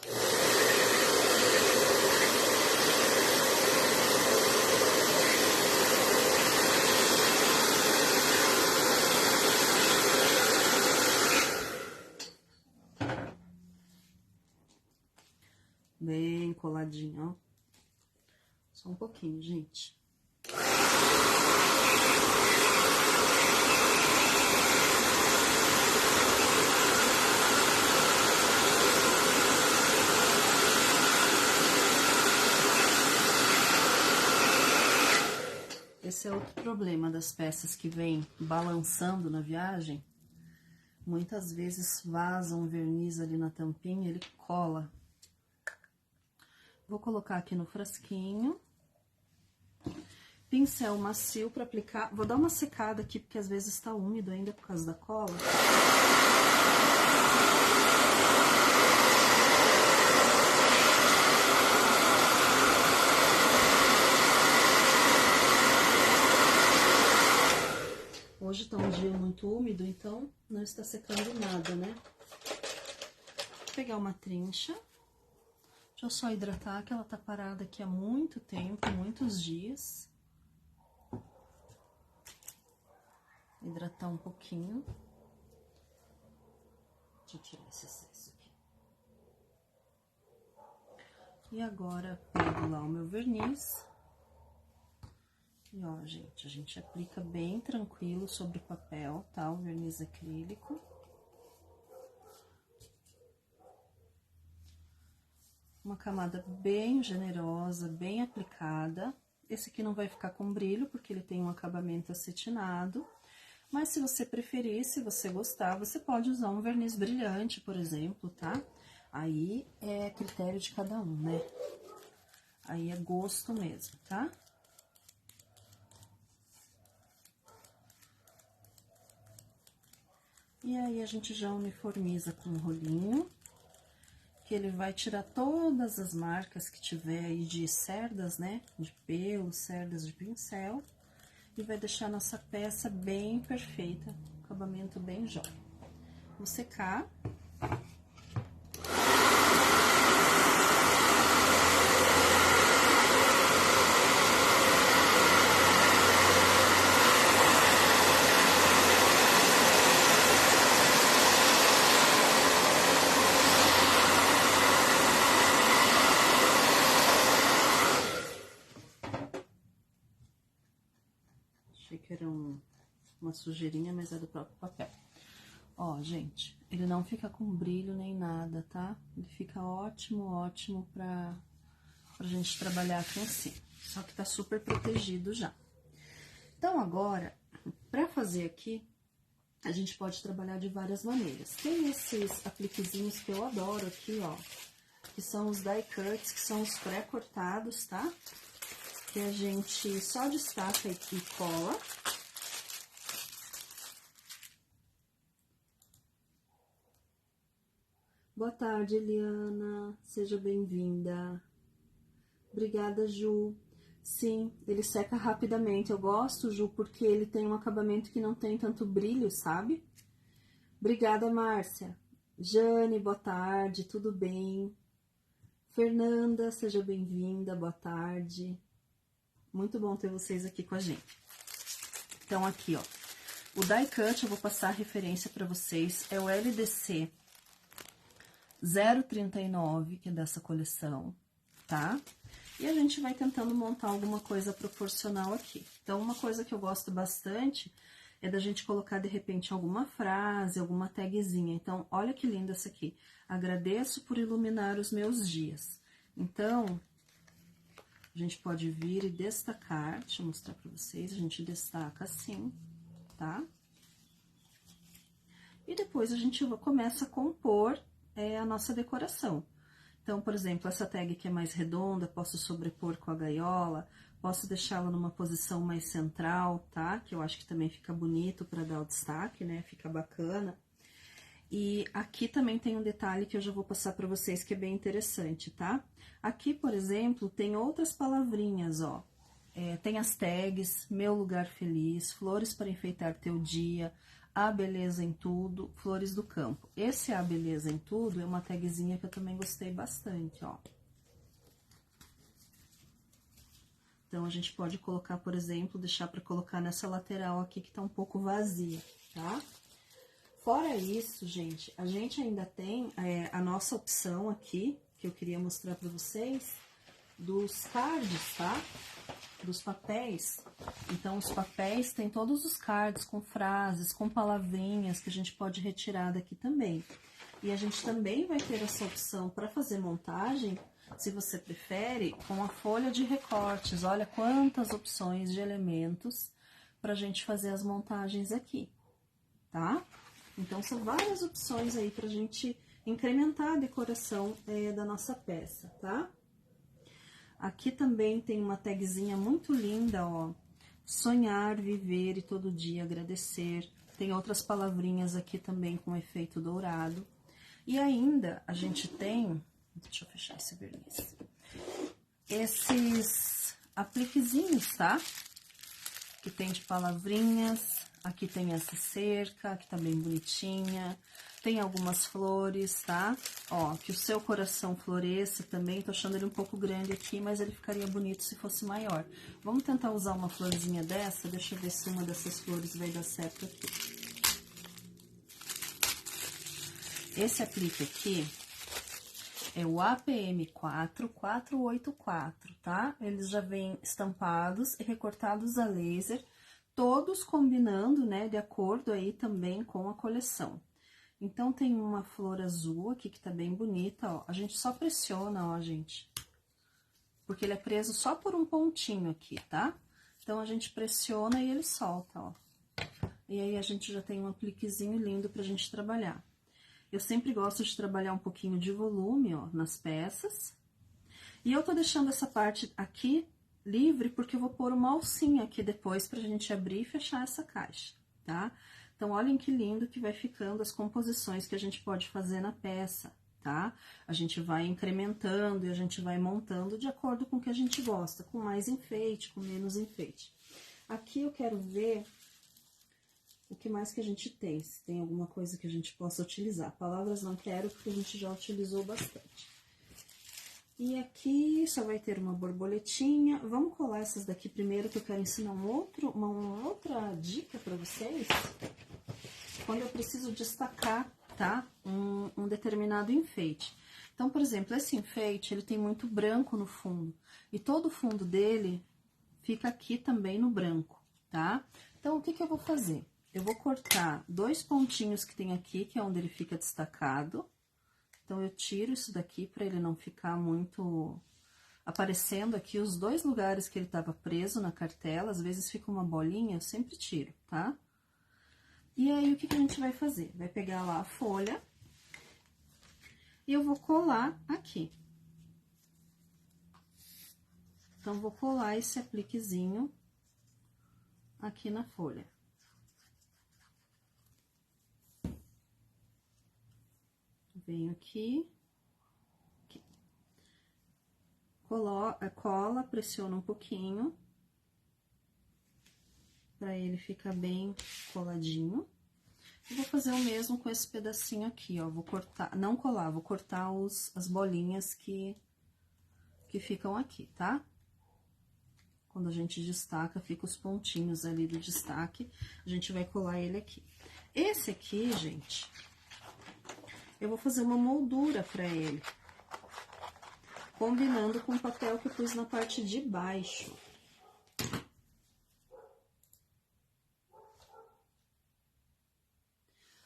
[SPEAKER 1] Bem coladinho, ó. Só um pouquinho, gente. Esse é outro problema das peças que vem balançando na viagem. Muitas vezes vaza um verniz ali na tampinha, ele cola. Vou colocar aqui no frasquinho. Pincel macio para aplicar. Vou dar uma secada aqui, porque às vezes está úmido ainda por causa da cola. Hoje tá um dia muito úmido, então não está secando nada, né? Vou pegar uma trincha. Deixa eu só hidratar, que ela tá parada aqui há muito tempo, muitos dias. Hidratar um pouquinho. Deixa eu tirar esse excesso aqui. E agora, pego lá o meu verniz. E ó, gente, a gente aplica bem tranquilo sobre o papel, tá? O verniz acrílico. Uma camada bem generosa, bem aplicada. Esse aqui não vai ficar com brilho, porque ele tem um acabamento acetinado. Mas se você preferir, se você gostar, você pode usar um verniz brilhante, por exemplo, tá? Aí é critério de cada um, né? Aí é gosto mesmo, tá? E aí, a gente já uniformiza com o rolinho, que ele vai tirar todas as marcas que tiver aí de cerdas, né? De pelo, cerdas de pincel. E vai deixar a nossa peça bem perfeita, acabamento bem jóia. Vou secar. Achei que era uma sujeirinha, mas é do próprio papel. Ó, gente, ele não fica com brilho nem nada, tá? Ele fica ótimo, ótimo pra gente trabalhar aqui em cima. Só que tá super protegido já. Então, agora, pra fazer aqui, a gente pode trabalhar de várias maneiras. Tem esses apliquezinhos que eu adoro aqui, ó, que são os die cuts, que são os pré-cortados, tá? Que a gente só destaca e cola. Boa tarde, Eliana. Seja bem-vinda. Obrigada, Ju. Sim, ele seca rapidamente. Eu gosto, Ju, porque ele tem um acabamento que não tem tanto brilho, sabe? Obrigada, Márcia. Jane, boa tarde, tudo bem? Fernanda, seja bem-vinda, boa tarde. Muito bom ter vocês aqui com a gente. Então, aqui, ó, o die cut, eu vou passar a referência para vocês, é o LDC 039, que é dessa coleção, tá? E a gente vai tentando montar alguma coisa proporcional aqui. Então, uma coisa que eu gosto bastante é da gente colocar, de repente, alguma frase, alguma tagzinha. Então, olha que linda essa aqui. Agradeço por iluminar os meus dias. Então, a gente pode vir e destacar, deixa eu mostrar pra vocês, a gente destaca assim, tá? E depois a gente começa a compor a nossa decoração. Então, por exemplo, essa tag que é mais redonda, posso sobrepor com a gaiola, Posso deixá-la numa posição mais central, tá? Que eu acho que também fica bonito para dar o destaque, né? Fica bacana. E aqui também tem um detalhe que eu já vou passar para vocês que é bem interessante, tá? Aqui, por exemplo, tem outras palavrinhas, ó. Tem as tags, meu lugar feliz, flores para enfeitar teu dia, a beleza em tudo, flores do campo. Esse a beleza em tudo é uma tagzinha que eu também gostei bastante, ó. Então, a gente pode colocar, por exemplo, deixar para colocar nessa lateral aqui que tá um pouco vazia, tá? Fora isso, gente, a gente ainda tem a nossa opção aqui, que eu queria mostrar para vocês, dos cards, tá? Dos papéis. Então, os papéis tem todos os cards com frases, com palavrinhas que a gente pode retirar daqui também. E a gente também vai ter essa opção para fazer montagem, se você prefere, com a folha de recortes. Olha quantas opções de elementos para a gente fazer as montagens aqui, tá? Então, são várias opções aí pra gente incrementar a decoração da nossa peça, tá? Aqui também tem uma tagzinha muito linda, ó. Sonhar, viver e todo dia agradecer. Tem outras palavrinhas aqui também com efeito dourado. E ainda a gente tem... Deixa eu fechar esse verniz. Esses apliquezinhos, tá? Que tem de palavrinhas. Aqui tem essa cerca, que tá bem bonitinha. Tem algumas flores, tá? Ó, que o seu coração floresça também. Tô achando ele um pouco grande aqui, mas ele ficaria bonito se fosse maior. Vamos tentar usar uma florzinha dessa? Deixa eu ver se uma dessas flores vai dar certo aqui. Esse aplique aqui é o APM4 484, tá? Eles já vêm estampados e recortados a laser, todos combinando, né, de acordo aí também com a coleção. Então, tem uma flor azul aqui que tá bem bonita, ó. A gente só pressiona, ó, gente. Porque ele é preso só por um pontinho aqui, tá? Então, a gente pressiona e ele solta, ó. E aí, a gente já tem um apliquezinho lindo pra gente trabalhar. Eu sempre gosto de trabalhar um pouquinho de volume, ó, nas peças. E eu tô deixando essa parte aqui livre porque eu vou pôr uma alcinha aqui depois pra gente abrir e fechar essa caixa, tá? Então, olhem que lindo que vai ficando as composições que a gente pode fazer na peça, tá? A gente vai incrementando e a gente vai montando de acordo com o que a gente gosta, com mais enfeite, com menos enfeite. Aqui eu quero ver o que mais que a gente tem, se tem alguma coisa que a gente possa utilizar. Palavras não quero, porque a gente já utilizou bastante. E aqui só vai ter uma borboletinha. Vamos colar essas daqui primeiro, que eu quero ensinar uma outra dica para vocês. Quando eu preciso destacar, tá? Um determinado enfeite. Então, por exemplo, esse enfeite, ele tem muito branco no fundo. E todo o fundo dele fica aqui também no branco, tá? Então, o que que eu vou fazer? Eu vou cortar dois pontinhos que tem aqui, que é onde ele fica destacado. Então, eu tiro isso daqui para ele não ficar muito aparecendo aqui os dois lugares que ele estava preso na cartela. Às vezes fica uma bolinha, eu sempre tiro, tá? E aí, o que que a gente vai fazer? Vai pegar lá a folha e eu vou colar aqui. Então, vou colar esse apliquezinho aqui na folha. Venho aqui, cola, pressiona um pouquinho, para ele ficar bem coladinho. E vou fazer o mesmo com esse pedacinho aqui, ó, vou cortar, não colar, vou cortar as bolinhas que ficam aqui, tá? Quando a gente destaca, fica os pontinhos ali do destaque, a gente vai colar ele aqui. Esse aqui, gente, eu vou fazer uma moldura pra ele, combinando com o papel que eu pus na parte de baixo.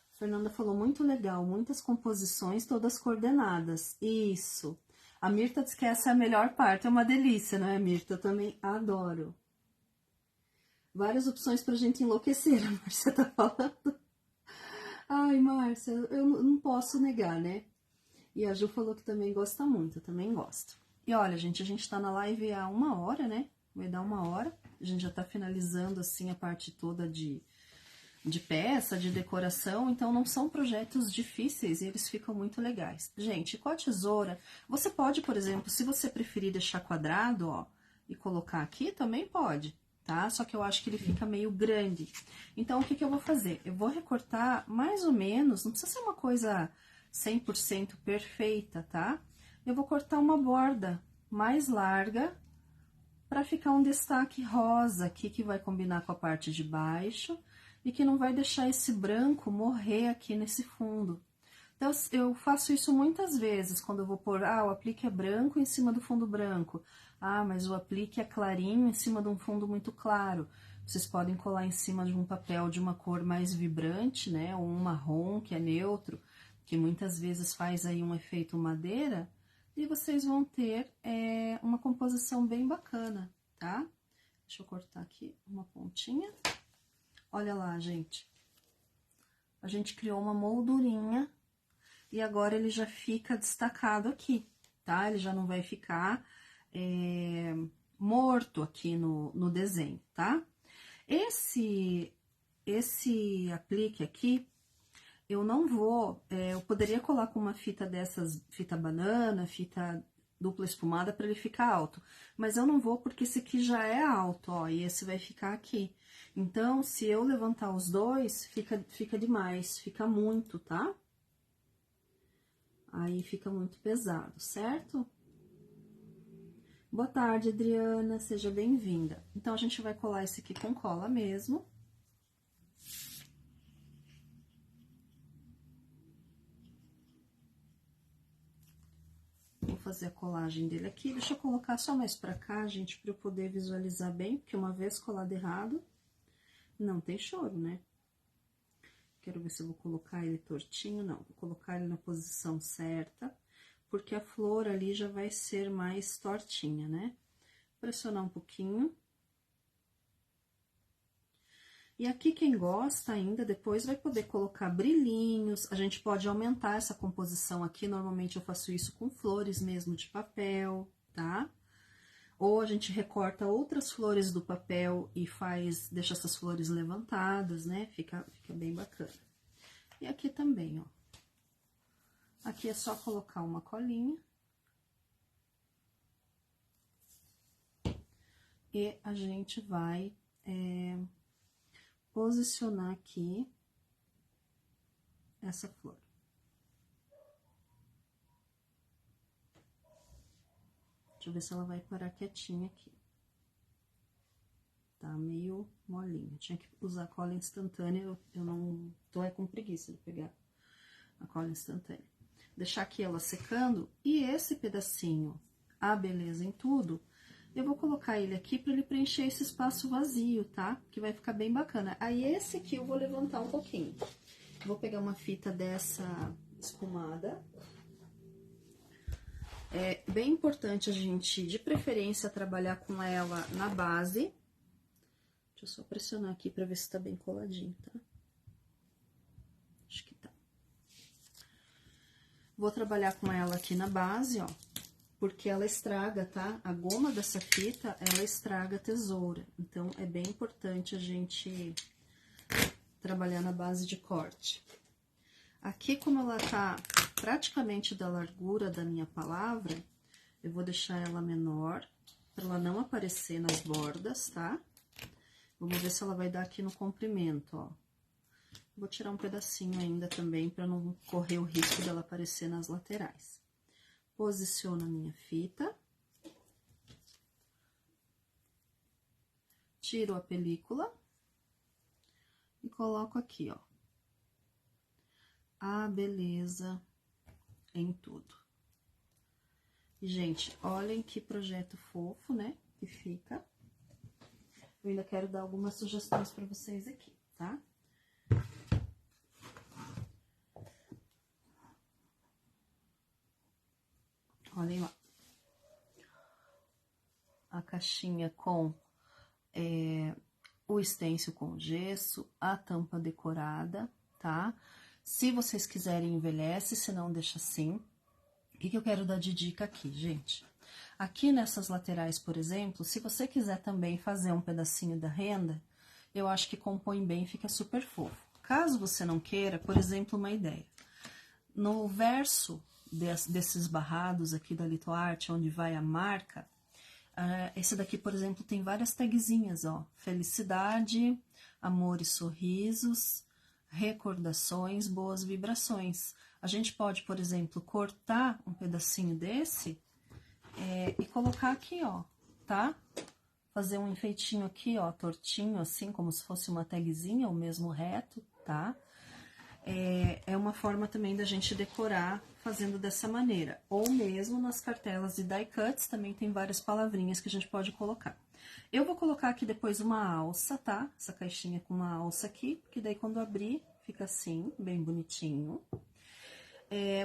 [SPEAKER 1] A Fernanda falou, muito legal, muitas composições, todas coordenadas. Isso. A Mirta diz que essa é a melhor parte, é uma delícia, não é, Mirta? Eu também adoro. Várias opções pra gente enlouquecer, a Márcia tá falando. Ai, Márcia, eu não posso negar, né? E a Ju falou que também gosta muito, eu também gosto. E olha, gente, a gente tá na live há 1 hora, né? vai dar 1 hora. A gente já tá finalizando, assim, a parte toda de peça, de decoração, então não são projetos difíceis e eles ficam muito legais. Gente, com a tesoura, você pode, por exemplo, se você preferir deixar quadrado, ó, e colocar aqui, também pode, tá? Só que eu acho que ele fica meio grande. Então, o que que eu vou fazer? Eu vou recortar mais ou menos, não precisa ser uma coisa 100% perfeita, tá? Eu vou cortar uma borda mais larga para ficar um destaque rosa aqui, que vai combinar com a parte de baixo e que não vai deixar esse branco morrer aqui nesse fundo. Então, eu faço isso muitas vezes, quando eu vou pôr, o aplique é branco em cima do fundo branco. Mas o aplique é clarinho em cima de um fundo muito claro. Vocês podem colar em cima de um papel de uma cor mais vibrante, né, ou um marrom, que é neutro, que muitas vezes faz aí um efeito madeira, e vocês vão ter uma composição bem bacana, tá? Deixa eu cortar aqui uma pontinha. Olha lá, gente. A gente criou uma moldurinha e agora ele já fica destacado aqui, tá? Ele já não vai ficar morto aqui no desenho, tá? Esse aplique aqui, eu não vou... eu poderia colar com uma fita dessas, fita banana, fita dupla espumada, para ele ficar alto. Mas eu não vou, porque esse aqui já é alto, ó, e esse vai ficar aqui. Então, se eu levantar os dois, fica demais, fica muito, tá? Aí fica muito pesado, certo? Boa tarde, Adriana, seja bem-vinda. Então, a gente vai colar esse aqui com cola mesmo. Vou fazer a colagem dele aqui. Deixa eu colocar só mais pra cá, gente, pra eu poder visualizar bem, porque uma vez colado errado, não tem choro, né? Quero ver se eu vou colocar ele tortinho. Não, vou colocar ele na posição certa, porque a flor ali já vai ser mais tortinha, né? Pressionar um pouquinho. E aqui, quem gosta ainda, depois vai poder colocar brilhinhos. A gente pode aumentar essa composição aqui. Normalmente eu faço isso com flores mesmo de papel, tá? Ou a gente recorta outras flores do papel e deixa essas flores levantadas, né? Fica bem bacana. E aqui também, ó. Aqui é só colocar uma colinha. E a gente vai posicionar aqui essa flor. Deixa eu ver se ela vai parar quietinha aqui. Tá meio molinha. Tinha que usar cola instantânea, eu não tô com preguiça de pegar a cola instantânea. Deixar aqui ela secando, e esse pedacinho, a beleza em tudo, eu vou colocar ele aqui para ele preencher esse espaço vazio, tá? Que vai ficar bem bacana. Aí, esse aqui eu vou levantar um pouquinho. Vou pegar uma fita dessa espumada. É bem importante a gente, de preferência, trabalhar com ela na base. Deixa eu só pressionar aqui pra ver se tá bem coladinho, tá? Acho que tá. Vou trabalhar com ela aqui na base, ó, porque ela estraga, tá? A goma dessa fita, ela estraga a tesoura. Então, é bem importante a gente trabalhar na base de corte. Aqui, como ela tá praticamente da largura da minha palavra, eu vou deixar ela menor, pra ela não aparecer nas bordas, tá? Vamos ver se ela vai dar aqui no comprimento, ó. Vou tirar um pedacinho ainda também, pra não correr o risco dela aparecer nas laterais. Posiciono a minha fita. Tiro a película. E coloco aqui, ó. A beleza em tudo. E, gente, olhem que projeto fofo, né? Que fica. Eu ainda quero dar algumas sugestões para vocês aqui, tá? Olhem lá. A caixinha com o stencil com gesso, a tampa decorada, tá? Se vocês quiserem, envelhece, se não, deixa assim. O que eu quero dar de dica aqui, gente? Aqui nessas laterais, por exemplo, se você quiser também fazer um pedacinho da renda, eu acho que compõe bem, fica super fofo. Caso você não queira, por exemplo, uma ideia. No verso desses barrados aqui da Litoarte, onde vai a marca, esse daqui, por exemplo, tem várias tagzinhas, ó. Felicidade, amor e sorrisos, recordações, boas vibrações. A gente pode, por exemplo, cortar um pedacinho desse e colocar aqui, ó, tá? Fazer um enfeitinho aqui, ó, tortinho, assim, como se fosse uma tagzinha, ou mesmo reto, tá? É uma forma também da gente decorar fazendo dessa maneira. Ou mesmo nas cartelas de die cuts, também tem várias palavrinhas que a gente pode colocar. Eu vou colocar aqui depois uma alça, tá? Essa caixinha com uma alça aqui, porque daí quando abrir, fica assim, bem bonitinho.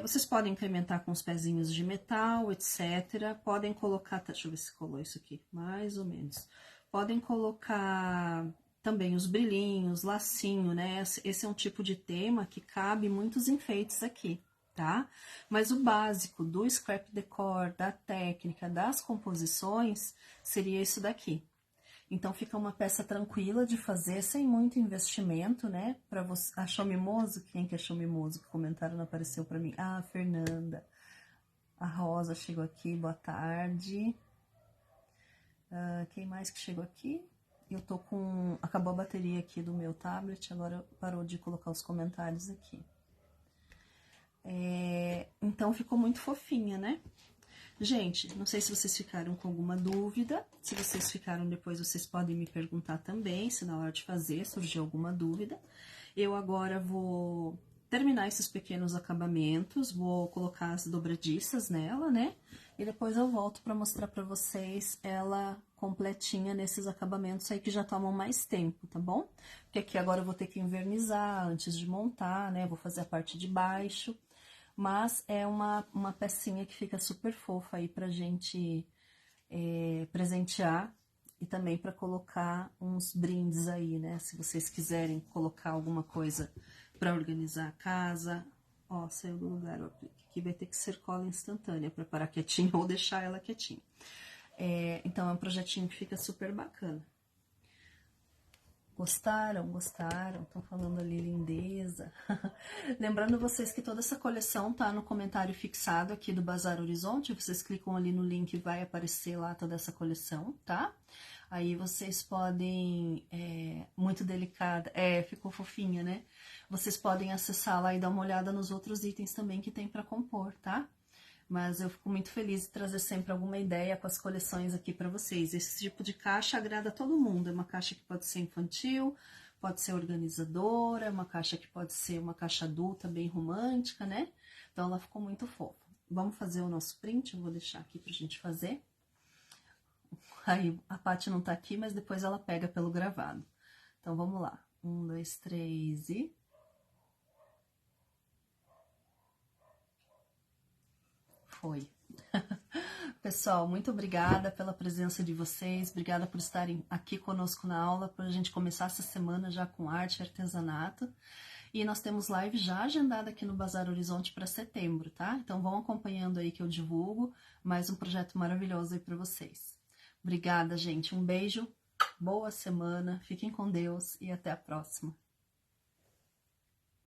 [SPEAKER 1] Vocês podem incrementar com os pezinhos de metal, etc. Podem colocar, deixa eu ver se colou isso aqui, mais ou menos. Podem colocar também os brilhinhos, lacinho, né? Esse é um tipo de tema que cabe muitos enfeites aqui, tá? Mas o básico do scrap decor, da técnica, das composições, seria isso daqui. Então, fica uma peça tranquila de fazer, sem muito investimento, né? Pra você... Achou mimoso? Quem que achou mimoso? Que o comentário não apareceu pra mim. Ah, a Fernanda. A Rosa chegou aqui, boa tarde. Quem mais que chegou aqui? Eu tô com... Acabou a bateria aqui do meu tablet, agora parou de colocar os comentários aqui. Então, ficou muito fofinha, né? Gente, não sei se vocês ficaram com alguma dúvida. Se vocês ficaram depois, vocês podem me perguntar também, se na hora de fazer surgiu alguma dúvida. Eu agora vou terminar esses pequenos acabamentos, vou colocar as dobradiças nela, né? E depois eu volto para mostrar para vocês ela completinha nesses acabamentos aí que já tomam mais tempo, tá bom? Porque aqui agora eu vou ter que envernizar antes de montar, né? Vou fazer a parte de baixo. Mas é uma pecinha que fica super fofa aí pra gente presentear e também para colocar uns brindes aí, né? Se vocês quiserem colocar alguma coisa para organizar a casa. Ó, saiu do lugar, ó, aqui vai ter que ser cola instantânea para parar quietinho ou deixar ela quietinha. Então é um projetinho que fica super bacana. Gostaram? Gostaram? Estão falando ali lindeza. Lembrando vocês que toda essa coleção tá no comentário fixado aqui do Bazar Horizonte. Vocês clicam ali no link e vai aparecer lá toda essa coleção, tá? Aí vocês podem... muito delicada. Ficou fofinha, né? Vocês podem acessar lá e dar uma olhada nos outros itens também que tem pra compor, tá? Mas eu fico muito feliz de trazer sempre alguma ideia com as coleções aqui para vocês. Esse tipo de caixa agrada a todo mundo. É uma caixa que pode ser infantil, pode ser organizadora, é uma caixa que pode ser uma caixa adulta, bem romântica, né? Então, ela ficou muito fofa. Vamos fazer o nosso print, eu vou deixar aqui pra gente fazer. Aí, a Paty não tá aqui, mas depois ela pega pelo gravado. Então, vamos lá. 1, 2, 3 e... Foi. Pessoal, muito obrigada pela presença de vocês, obrigada por estarem aqui conosco na aula, para a gente começar essa semana já com arte e artesanato. E nós temos live já agendada aqui no Bazar Horizonte para setembro, tá? Então vão acompanhando aí que eu divulgo mais um projeto maravilhoso aí para vocês. Obrigada, gente. Um beijo, boa semana, fiquem com Deus e até a próxima.